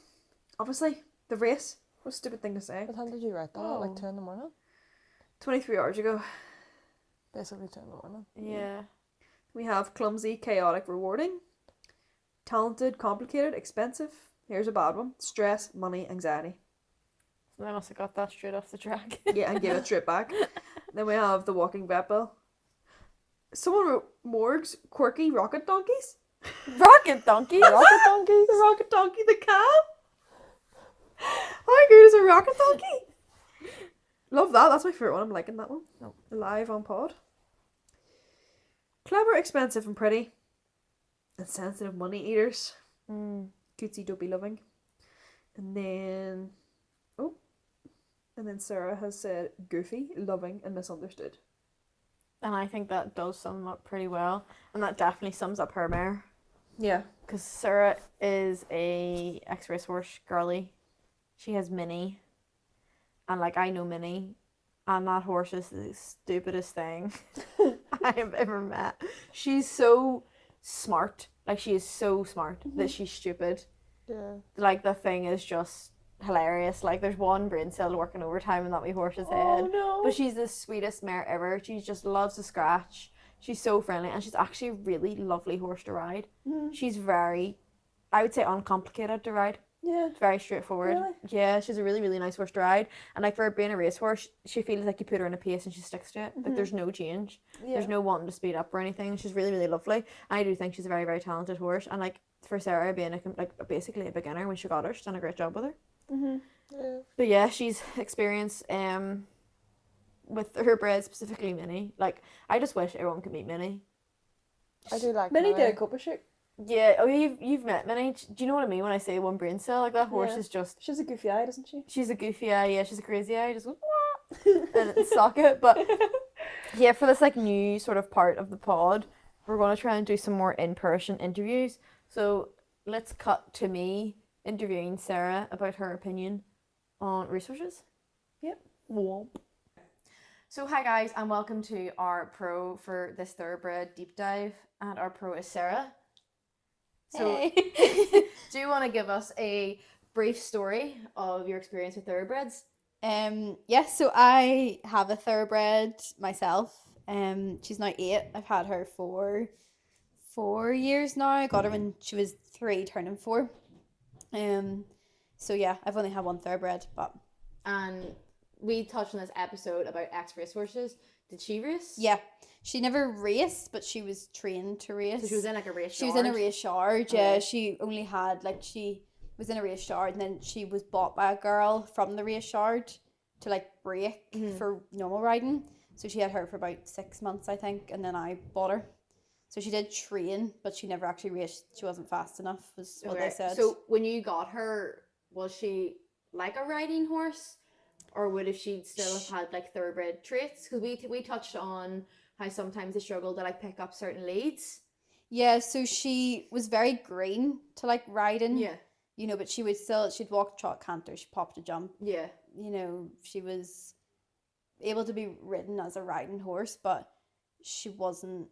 Obviously, the race. What a stupid thing to say. What time did you write that? At like Oh. 2 a.m. 23 hours ago. Basically 2 a.m. Yeah. We have clumsy, chaotic, rewarding. Talented, complicated, expensive. Here's a bad one. Stress, money, anxiety. So I must have got that straight off the track. Yeah, and give it straight back. Then we have the walking vet bill. Someone wrote morgues, quirky rocket donkeys. Rocket donkey. Rocket donkeys. The rocket donkey, the cab. How good is a rocket donkey? Love that. That's my favourite one. I'm liking that one. No. Live on pod. Clever, expensive, and pretty. And sensitive money eaters. Cutesy, dopey, loving. And then... Oh. And then Sarah has said goofy, loving, and misunderstood. And I think that does sum them up pretty well. And that definitely sums up her mare. Yeah. Because Sarah is a ex-racehorse girly. She has Minnie. And like, I know Minnie. And that horse is the stupidest thing I have ever met. She's so smart. Like, she is so smart that she's stupid. Yeah. Like, the thing is just hilarious. Like, there's one brain cell working overtime in that wee horse's head. Oh no. But she's the sweetest mare ever. She just loves to scratch. She's so friendly, and she's actually a really lovely horse to ride. She's very, I would say, uncomplicated to ride. Yeah. Very straightforward. Really? Yeah, she's a really, really nice horse to ride. And like, for her being a racehorse, she feels like you put her in a pace and she sticks to it. Like, there's no change. Yeah. There's no wanting to speed up or anything. She's really, really lovely. I do think she's a very, very talented horse. And like, for Sarah being basically a beginner when she got her, she's done a great job with her. Yeah. But yeah, she's experienced with her bred, specifically Minnie. Like, I just wish everyone could meet Minnie. I do like Minnie Minnie. did a couple shoot. Yeah, oh, you've met Minnie. Do you know what I mean when I say one brain cell? Like, that horse Yeah. is just, She has a goofy eye, doesn't she? she's a goofy eye, yeah, she's a crazy eye, just goes, "Wah," and it's socket. But yeah, for this like new sort of part of the pod, we're going to try and do some more in-person interviews. So let's cut to me interviewing Sarah about her opinion on resources. Yep. Womp. So hi guys, and welcome to our pro for this thoroughbred deep dive, and our pro is Sarah. So do you want to give us a brief story of your experience with thoroughbreds? Yes, so I have a thoroughbred myself. She's now 8. I've had her for 4 years now. I got her when she was 3, turning 4. So yeah, I've only had one thoroughbred, but And we touched on this episode about ex-racehorses. Did she race? yeah, she never raced, but she was trained to race. So she was in like a race She was in a race yard, yeah. Okay. She only had, like, she was in a race yard, and then she was bought by a girl from the race yard to, like, break for normal riding. So she had her for about 6 months, I think, and then I bought her. So she did train, but she never actually raced. She wasn't fast enough, was what they said. So when you got her, was she like a riding horse? Or would if she still have had like thoroughbred traits? Because we touched on how sometimes they struggle to like pick up certain leads. yeah, so she was very green to, like, riding. Yeah. You know, but she would still, she'd walk, trot, canter, she popped a jump. Yeah. You know, she was able to be ridden as a riding horse, but she wasn't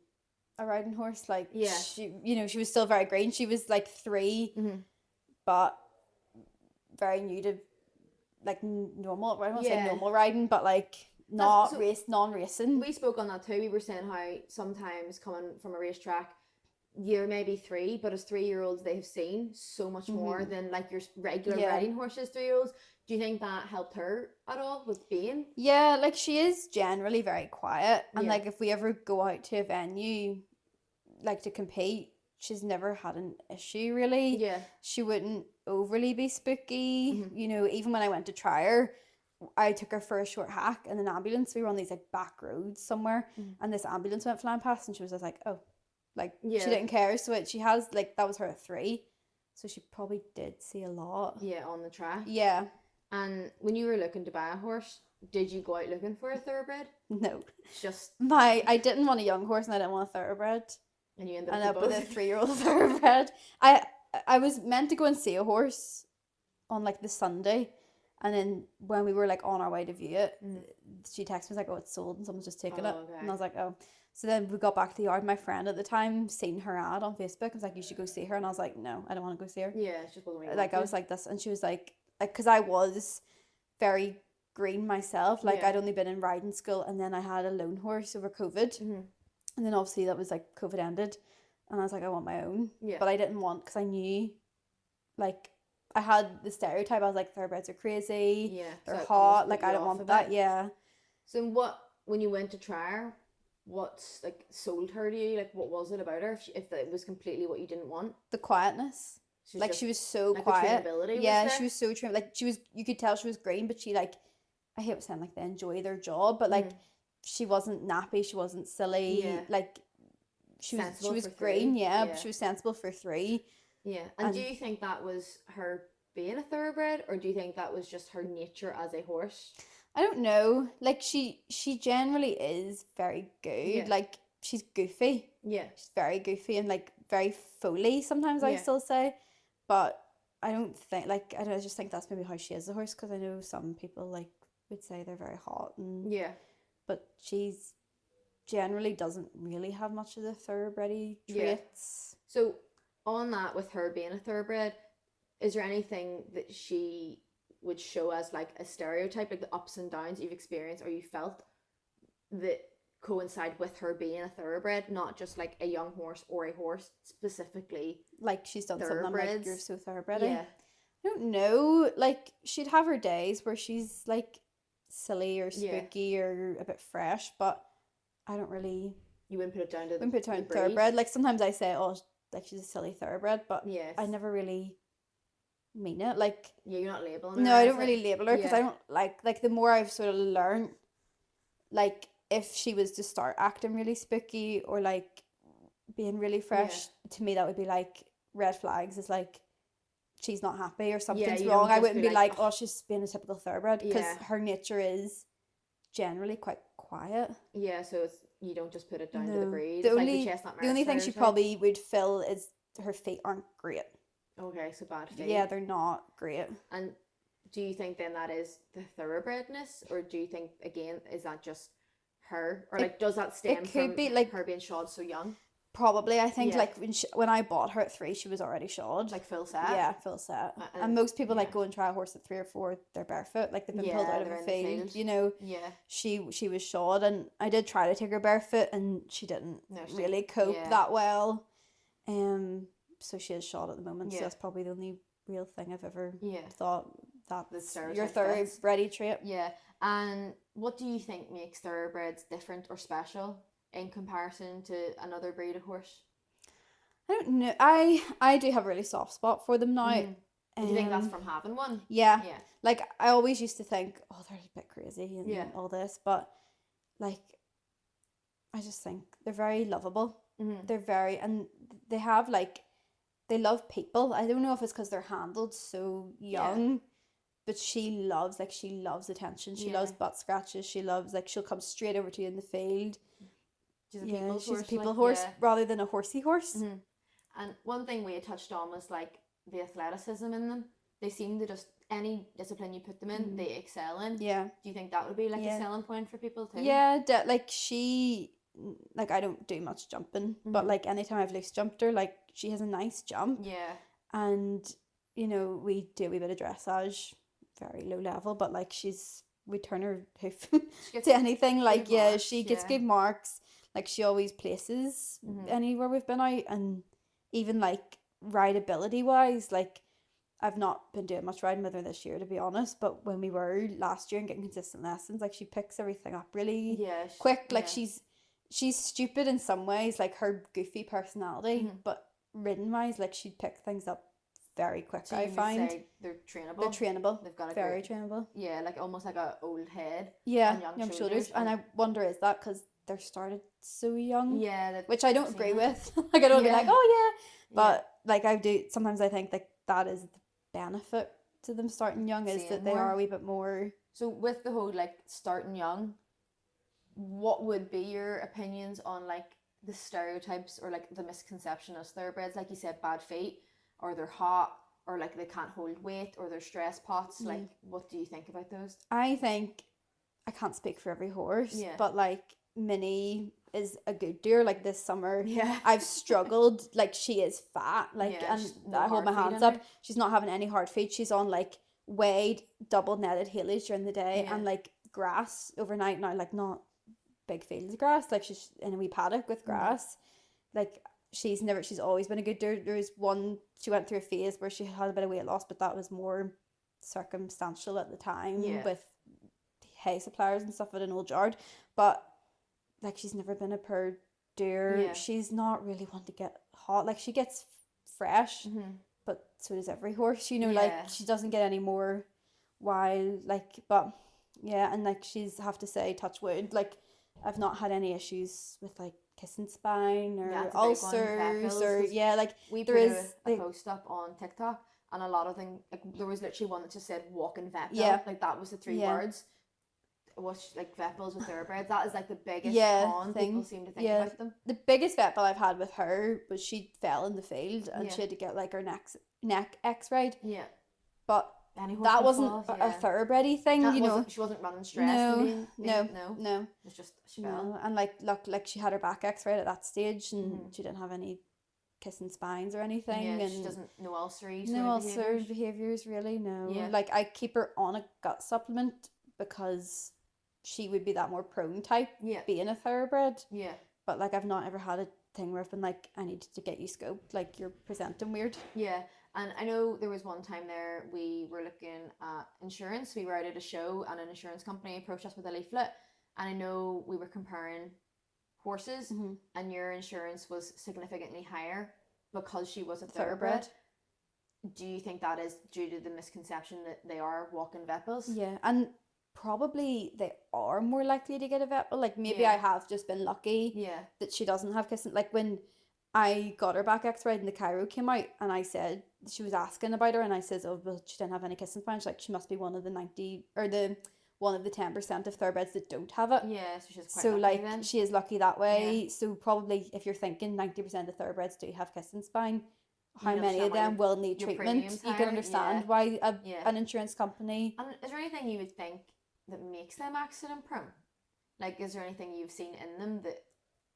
a riding horse. Like, Yeah. she, you know, she was still very green. She was like 3, Mhm. but very new to like normal. I don't want to Yeah. say normal riding, but like not so- non-racing. We spoke on that too. We were saying how sometimes coming from a racetrack, you're maybe 3, but as 3-year-olds they have seen so much more than like your regular Yeah. riding horses 3-year-olds. Do you think that helped her at all with being? Yeah, like she is generally very quiet, and Yeah. like if we ever go out to a venue, like to compete, she's never had an issue really. Yeah. She wouldn't overly be spooky. You know, even when I went to try her, I took her for a short hack in an ambulance. We were on these like back roads somewhere, and this ambulance went flying past, and she was just like, "Oh," like Yeah. she didn't care. So she has like that was her at 3, so she probably did see a lot. Yeah, on the track. Yeah, And when you were looking to buy a horse, did you go out looking for a thoroughbred? no, Just I didn't want a young horse, and I didn't want a thoroughbred. and you ended And up up with with a both. 3-year-old thoroughbred. I was meant to go and see a horse on like the Sunday, and then when we were like on our way to view it, she texted me like, "Oh, it's sold," and someone's just taken it, okay. and I was like, "Oh." So then we got back to the yard. My friend at the time seen her ad on Facebook. I was like, "You should go see her," and I was like, "No, I don't want to go see her." Yeah, it's just wasn't what you Like I wanted. was like this, and she was like, because I was very green myself. Like Yeah. I'd only been in riding school, and then I had a loan horse over COVID, and then obviously that was like COVID ended, and I was like, I want my own. Yeah. But I didn't want, because I knew, like, I had the stereotype. I was like, thoroughbreds are crazy. Yeah, so They're it hot. almost Like put I you don't off want a that. bit. Yeah. So when you went to try her, what's like sold her to you? Like what was it about her? If it was completely what you didn't want? The quietness. She's Like just- she was so like the quiet. trainability was Yeah, there? she was so trained. Like she was, you could tell she was green, but she like, I hate saying like they enjoy their job, but like she wasn't nappy, she wasn't silly. Yeah. Like she Sensible was for green, 3. yeah, Yeah. but she was sensible for 3. Yeah. And do And- you think that was her being a thoroughbred, or do you think that was just her nature as a horse? I don't know. Like she generally is very good. Yeah. Like she's goofy. Yeah. She's very goofy and like very foley sometimes I Yeah. still say. But I don't think like I don't know, I just think that's maybe how she is a horse, because I know some people like would say they're very hot and Yeah. but she's generally doesn't really have much of the thoroughbredy Yeah. traits. So on that, with her being a thoroughbred, is there anything that she would show as like a stereotype, like the ups and downs you've experienced or you felt that coincide with her being a thoroughbred, not just like a young horse or a horse specifically? Like she's done something I'm like, Thoroughbreds. you're so thoroughbredy. Yeah. I don't know. Like she'd have her days where she's like silly or Yeah. spooky or a bit fresh, but I don't really You wouldn't put it down to wouldn't put the her in breed. thoroughbred. Like sometimes I say, oh, like she's a silly thoroughbred, but Yes. I never really mean it. Like Yeah, you're not labeling her. no, I as don't really it. label her because Yeah. I don't like the more I've sort of learned, like if she was to start acting really spooky or like being really fresh, to me that would be like red flags. Is like she's not happy or something's you don't wrong. I just wouldn't be be like, like, oh, she's being a typical thoroughbred, because Yeah. her nature is generally quite quiet. Yeah, so it's, you don't just put it down to the No. breed. The It's only like the chestnut the only mare thing she stereotype. probably would fill is her feet aren't great. Okay, so bad feet. Yeah, they're not great. And do you think then that is the thoroughbredness, or do you think again is that just her, or It- like does that stem could from be, like- her being shod so young, Probably, I think Yeah. like when I bought her at 3, she was already shod. like full set? Yeah, full set. and- And most people like yeah. go and try a horse at 3 or 4, they're barefoot, like they've been pulled Yeah, out of they're a in the field. field. You know, Yeah. she was shod, and I did try to take her barefoot, and she didn't No, she- really cope yeah. that well. So she is shod at the moment. So Yeah. that's probably the only real thing I've ever Yeah. thought that's your stereotype fits. thoroughbredy trait. Yeah. And what do you think makes thoroughbreds different or special in comparison to another breed of horse? I don't know. I do have a really soft spot for them now. Mhm. Do you think that's Um, from having one? Yeah. Yeah. Like I always used to think, oh, they're a bit crazy and Yeah. all this, but like I just think they're very lovable. Mhm. They're very, and they have like, they love people. I don't know if it's because they're handled so Yeah. young, but she loves attention. She loves Yeah. butt scratches. She loves like she'll come straight over to you in the field. She's a Yeah, people's she's a horse. people like, horse yeah. rather than a horsey horse. Mhm. And one thing we had touched on was like the athleticism in them. They seem to just, any discipline you put them in, they excel in. Yeah. Do you think that would be like Yeah. a selling point for people too? Yeah, like she, like I don't do much jumping, but Mhm. like anytime I've loose jumped her, like she has a nice jump, Yeah. and you know we do a wee bit of dressage very low level, but like we turn her hoof She gets to anything. Like, good yeah, marks, she gets yeah. good marks. Like, she always places Mhm. anywhere we've been out, and even like rideability wise, like I've not been doing much riding with her this year, to be honest. But when we were last year and getting consistent lessons, like she picks everything up really Yeah, quick. Like yeah. she's stupid in some ways, like her goofy personality, Mhm. but ridden wise, like she'd pick things up very quick. So I you would find say they're trainable. they're trainable. They've got a Very great, trainable. yeah, like almost like a old head Yeah, on young shoulders. shoulders. And I wonder, is that because they're started so young? yeah, that Which I don't seen agree it. with. Like, I don't be like, Yeah. oh yeah. Yeah. But like I do sometimes I think like that is the benefit to them starting young, is Seeing that they more. are a wee bit more. So with the whole like starting young, what would be your opinions on like the stereotypes or like the misconception of thoroughbreds? Like you said, bad feet, or they're hot, or like they can't hold weight, or they're stress pots. Mm. Like, what do you think about those? I think I can't speak for every horse, Yeah. but like Minnie is a good deer. Like this summer, Yeah. I've struggled. Like she is fat. Like, Yeah, and she's no I hold my hard feet hands in up. her. She's not having any hard feet. She's on like weighed double netted haylage during the day Yeah. and like grass overnight now. Like not big fields of grass. Like she's in a wee paddock with grass. Like she's always been a good deer. There was one, she went through a phase where she had a bit of weight loss, but that was more circumstantial at the time Yeah. with hay suppliers and stuff at an old yard. But like she's never been a pure deer. Yeah. She's not really one to get hot. Like she gets fresh, but so does every horse. You know, Yeah. like she doesn't get any more wild. Like, but yeah, and like she's, have to say, touch wood, like I've not had any issues with like kissing spine or That's a big one, vet ulcers bills, or 'cause yeah, like We there put is a like, post up on TikTok, and a lot of them, like there was literally one that just said walking vet bill. Yeah. Like that was the three Yeah. words. What's like vet bills with thoroughbreds? That is like the biggest Yeah, con thing. people seem to think Yeah. about them. the biggest vet bill I've had with her was she fell in the field and Yeah. she had to get like her neck x-rayed, Yeah. but Any horse that could wasn't fall, a thoroughbredy thing, That you know. wasn't, she wasn't running stressed. No, and being, no, no. no, It was just she fell. no. And like look, like she had her back x-rayed at that stage and Mhm. she didn't have any kissing spines or anything, Yeah, and she doesn't no ulcery. no sort of ulcer behaviours. behaviors really, no. Yeah. Like I keep her on a gut supplement because she would be that more prone type, Yeah. being a thoroughbred. Yeah. But like I've not ever had a thing where I've been like, I need to get you scoped, like you're presenting weird. Yeah, and I know there was one time there we were looking at insurance. We were out at a show and an insurance company approached us with a leaflet, and I know we were comparing horses, Mhm. and your insurance was significantly higher because she was a Thoroughbred. thoroughbred. Do you think that is due to the misconception that they are walking vet bills? Yeah, and probably they are more likely to get a vet bill. Like maybe Yeah. I have just been lucky Yeah. that she doesn't have kissing. Like when I got her back x-rayed and the Cairo came out and I said, she was asking about her and I says, oh well, she didn't have any kissing spine. She's like, she must be one of the 90 or the one of the 10% of thoroughbreds that don't have it. Yeah, so she's quite So lucky like then. she is lucky that way. So probably if you're thinking 90% of thoroughbreds do have kissing spine, how can many of understand why them will need your treatment? premium's You higher, can understand yeah. why Yeah. an insurance company. And is there anything you would think that makes them accident prone? Like, is there anything you've seen in them that,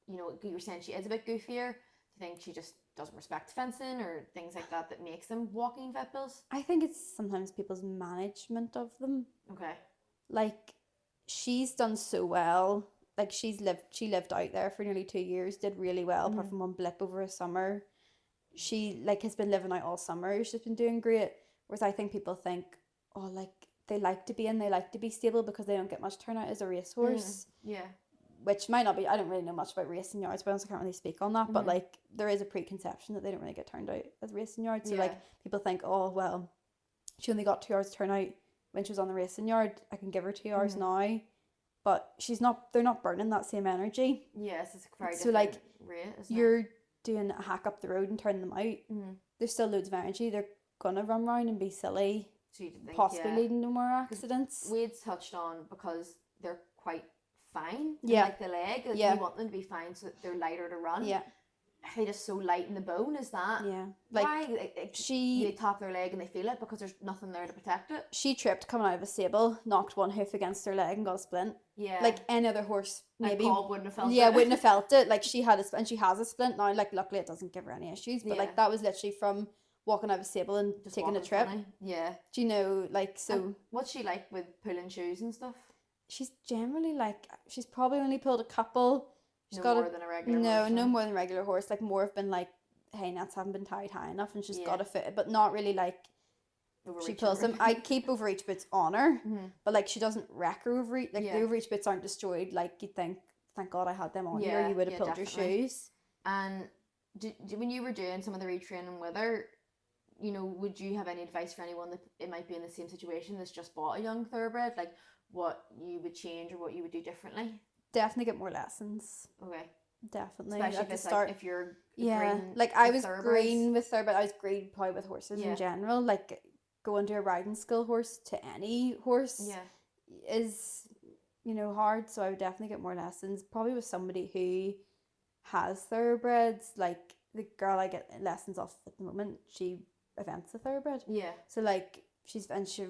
you know, you were saying she is a bit goofier? Do you think she just doesn't respect fencing or things like that that makes them walking vet bills? I think it's sometimes people's management of them. Okay. Like she's done so well. Like she lived out there for nearly 2 years, did really well, apart from one blip over a summer. She like has been living out all summer. She's been doing great. Whereas I think people think, oh, like they like to be in, they like to be stable because they don't get much turnout as a racehorse. Yeah. Which might not be, I don't really know much about racing yards, but I can't really speak on that. But like there is a preconception that they don't really get turned out as racing yards. So like people think, oh well, she only got 2 hours turnout when she was on the racing yard. I can give her 2 hours now. But they're not burning that same energy. Yes, it's a very So, like, different rate, isn't You're doing a hack up the road and turning them out. it? There's still loads of energy. They're gonna run round and be silly, So you think, possibly yeah. leading to more accidents. Wade's touched on because they're quite fine. Yeah. Like the leg, like Yeah. you want them to be fine so that they're lighter to run. Yeah, They just so light in the bone, is that? yeah. Like Why? They she tap their leg and they feel it because there's nothing there to protect it. she tripped coming out of a stable, knocked one hoof against her leg and got a splint. Yeah. Like any other horse, maybe. Cobb wouldn't have felt Yeah, it. wouldn't have felt it. Like she had and she has a splint now. Like luckily it doesn't give her any issues. But Yeah. like that was literally from walking out of a stable and Just taking a walking trip. funny. Yeah. Do you know, like, so And what's she like with pulling shoes and stuff? she's generally like, she's probably only pulled a couple. She's No got more than a regular no, horse, no then? more than a regular horse. Like, more have been like, hey, nuts haven't been tied high enough, and she's Yeah. got a foot, but not really like she Overreaching. pulls them. I keep overreach boots on her, Mhm. but like she doesn't wreck her overreach. Like Yeah. the overreach boots aren't destroyed. Like you'd think, thank God I had them on you, or Yeah, you would have yeah, pulled definitely. your shoes. And when you were doing some of the retraining with her, you know, would you have any advice for anyone that it might be in the same situation that's just bought a young thoroughbred, like what you would change or what you would do differently? Definitely get more lessons. Okay. Definitely Especially at if the it's start. like if you're Yeah, green like I with was thoroughbreds. green with thoroughbred. I was green probably with horses Yeah. in general. Like going to a riding school horse to any horse Yeah. is, you know, hard. So I would definitely get more lessons. Probably with somebody who has thoroughbreds. Like the girl I get lessons off at the moment, she events a thoroughbred. Yeah. So like she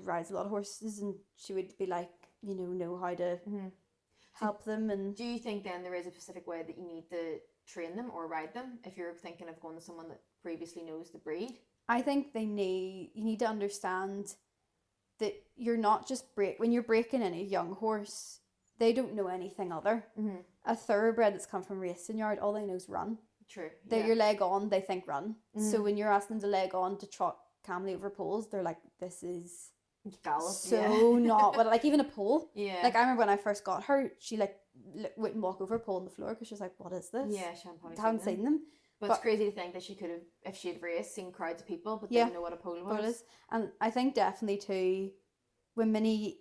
rides a lot of horses, and she would be like, you know how to Mhm. help them. And Do you think then there is a specific way that you need to train them or ride them if you're thinking of going to someone that previously knows the breed? I think you need to understand that you're not just when you're breaking in a young horse, they don't know anything other. Mm-hmm. A thoroughbred that's come from racing yard, all they know is run. True. They're Yeah. your leg on, they think run. So Mhm. when you're asking them to leg on to trot calmly over poles, they're like, this is Gallop. so not what, like even a pole. Yeah. Like I remember when I first got her, she like wouldn't walk over a pole on the floor because she was like, what is this? Yeah, she hadn't probably I haven't seen seen them. But it's crazy to think that she could have, if she had raced, seen crowds of people, but Yeah. didn't know what a pole But it was. is. And I think definitely too, when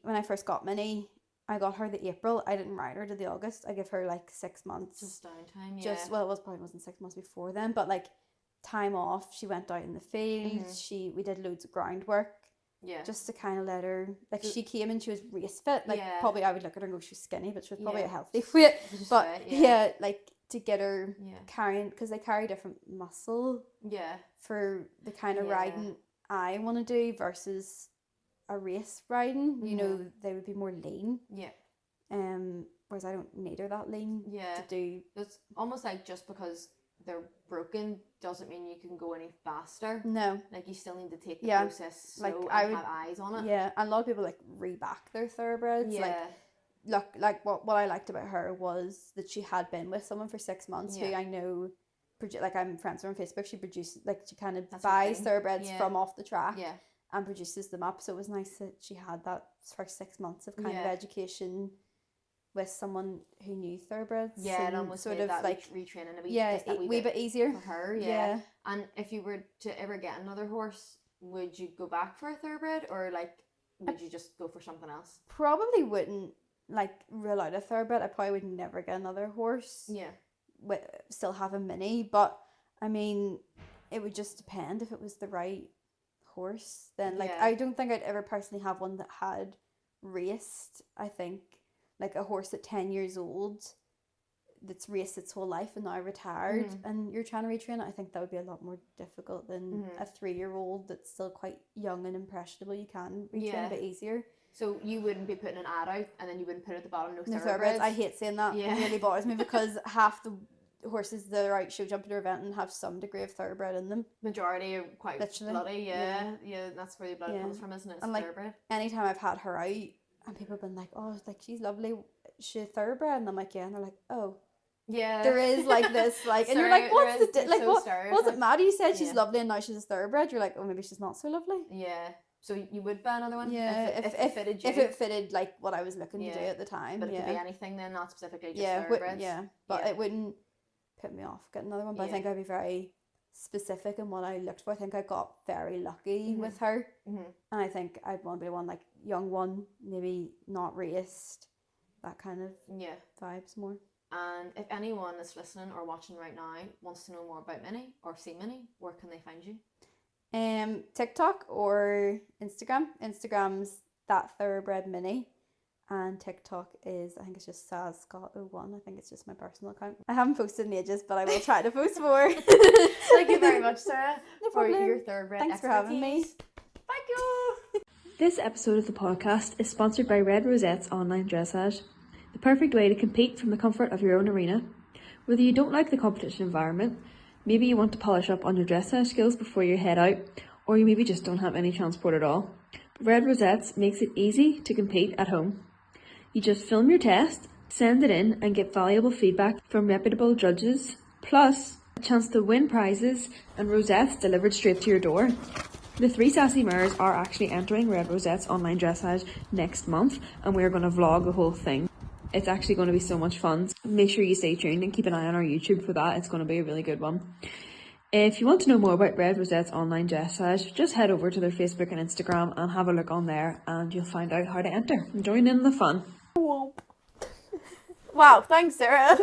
I first got Minnie, I got her the April. I didn't ride her to the August. I give her like 6 months. Just downtime, yeah. Well, it wasn't 6 months before then, but like time off. She went out in the field. Mhm. We did loads of groundwork yeah. just to kind of let her, like So- she came and she was race fit. Like Yeah. probably I would look at her and go, she's skinny, but she was probably Yeah. a healthy weight. Just But fit, yeah, like to get her Yeah. carrying, because they carry different muscle Yeah. for the kind of Yeah. riding I want to do versus a race riding. You know, they would be more lean. Yeah. Whereas I don't need her that lean Yeah. to do. It's almost like just because they're broken doesn't mean you can go any faster. No. Like you still need to take the Yeah. process slow Like, and I would- have eyes on it. Yeah, and a lot of people like reback their thoroughbreds. Yeah. Like, look, like what I liked about her was that she had been with someone for 6 months who Yeah. I know, like I'm friends with her on Facebook. She produces, like she kind of That's her buys thing. thoroughbreds Yeah. from off the track. Yeah. And produces them up. So it was nice that she had that first 6 months of kind of Yeah. education with someone who knew thoroughbreds. Yeah, and and almost sort made of that like retraining a wee, yeah, just that wee bit easier for her. Yeah. And if you were to ever get another horse, would you go back for a thoroughbred or like would you just go for something else? Probably wouldn't like rule out a thoroughbred. I probably would never get another horse. Yeah. Still have a Minnie, but I mean, it would just depend if it was the right horse. Then like Yeah. I don't think I'd ever personally have one that had raced. I think like a horse at 10 years old that's raced its whole life and now retired, Mhm. and you're trying to retrain it. I think that would be a lot more difficult than Mhm. a 3-year-old that's still quite young and impressionable. You can retrain Yeah. a bit easier. So you wouldn't be putting an ad out and then you wouldn't put at the bottom no No thoroughbreds. thoroughbreds. I hate saying that. Yeah. It really bothers me because half the horses that are out show jumping or eventing have some degree of thoroughbred in them. Majority are quite Literally, bloody, yeah. That's where the blood Yeah. comes from, isn't it? It's And, like, thoroughbred. Anytime I've had her out and people have been like, oh, it's like she's lovely, she a thoroughbred, and I'm like, yeah, and they're like, oh, Yeah. there is like this, like, and you're like, what's the like what was stereotypes. it? Maddie said she's Yeah. lovely and now she's a thoroughbred. You're like, oh, maybe she's not so lovely. Yeah. So you would buy another one? Yeah, If it fitted you? if it fitted like what I was looking to do Yeah. at the time. But it yeah. could be anything then, not specifically just yeah, thoroughbreds. but Yeah. it wouldn't put me off getting another one. But I Yeah. think I'd be very specific in what I looked for. I think I got very lucky Mhm. with her, Mhm. and I think I'd want to be one like young one, maybe not raced, that kind of Yeah. vibes more. And if anyone is listening or watching right now wants to know more about Minnie or see Minnie, where can they find you? TikTok or Instagram. Instagram's that thoroughbred Minnie, and TikTok is, I think it's just Saz Scott 01. I think it's just my personal account. I haven't posted in ages, but I will try to post more. Thank you very much, Sarah, No for problem. your thoroughbred Thanks for having me. expertise. Thank you. This episode of the podcast is sponsored by Red Rosette's online dressage, the perfect way to compete from the comfort of your own arena. Whether you don't like the competition environment, Maybe you want to polish up on your dressage skills before you head out, or you maybe just don't have any transport at all. Red Rosettes makes it easy to compete at home. You just film your test, send it in, and get valuable feedback from reputable judges, plus a chance to win prizes and rosettes delivered straight to your door. The 3 Sassy Mares are actually entering Red Rosette's online dressage next month, and we're going to vlog the whole thing. It's actually going to be so much fun. Make sure you stay tuned and keep an eye on our YouTube for that. It's going to be a really good one. If you want to know more about Red Rosette's online dressage, just head over to their Facebook and Instagram and have a look on there, and you'll find out how to enter and join in the fun. Wow, thanks, Sarah.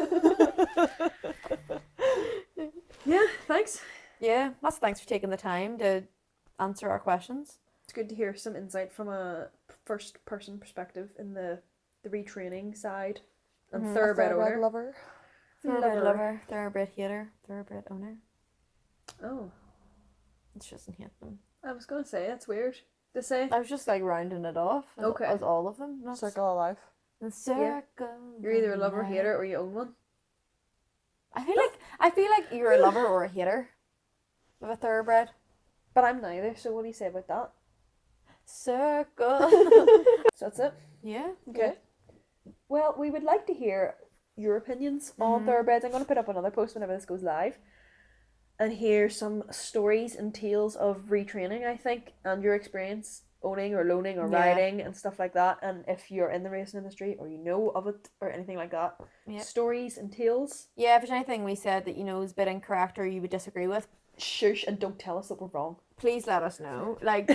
Yeah, thanks. Yeah, lots of thanks for taking the time to answer our questions. It's good to hear some insight from a first person perspective in the retraining side and thoroughbred owner. lover. Thoroughbred lover, thoroughbred hater, thoroughbred owner. Oh, She doesn't hate them. I was gonna say that's weird to say. I was just like rounding it off. Okay. As all of them. Not Circle of life. the circle. You're either a of lover or life. hater, or you own one. I feel like you're a lover or a hater of a thoroughbred. But I'm neither. So what do you say about that? Circle. So that's it. Yeah. Okay. Well, we would like to hear your opinions on thoroughbreds. I'm going to put up another post whenever this goes live and hear some stories and tales of retraining, I think, and your experience owning or loaning or Yeah. riding and stuff like that. And if you're in the racing industry or you know of it or anything like that, Yep. stories and tales, Yeah, if there's anything we said that you know is a bit incorrect or you would disagree with, shush and don't tell us that we're wrong. please let us know. Like,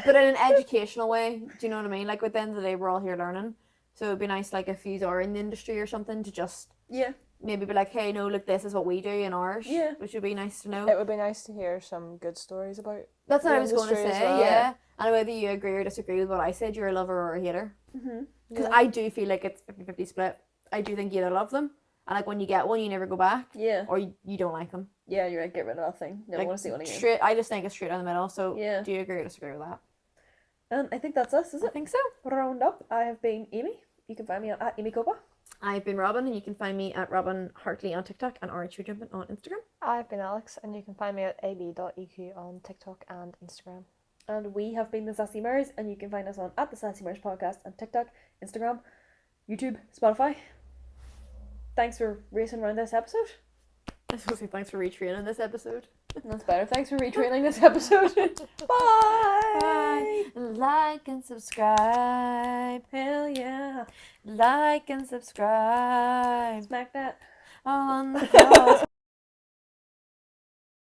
but in an educational way. Do you know what I mean? Like, at the end of the day, we're all here learning. So it'd be nice, like, if you are in the industry or something, to just Yeah. maybe be like, hey, no, look, this is what we do in ours. Yeah. Which would be nice to know. It would be nice to hear some good stories about. That's what the I was going to industry as say, well. yeah. And whether you agree or disagree with what I said, you're a lover or a hater. Because I do feel like it's 50-50 split. I do think you either love them, and like when you get one, you never go back, Yeah. or you don't like them. Yeah, you're right, get rid of that thing. Never Like, want to see one again. straight. I just think it's straight down the middle. So Yeah. do you agree or disagree with that? And I think that's us, is I it? think so. Round up. I have been Amy. You can find me at Amy Copa. I've been Robin, and you can find me at Robin Hartley on TikTok and RH Jumping on Instagram. I've been Alex, and you can find me at ab.eq on TikTok and Instagram. And we have been the Sassy Mares, and you can find us on at the Sassy Mares podcast on TikTok, Instagram, YouTube, Spotify. Thanks for racing around this episode. I was supposed to say thanks for retraining this episode. That's better. Thanks for retraining this episode. Bye. Bye. Like and subscribe. Hell yeah. Like and subscribe Smack that. on the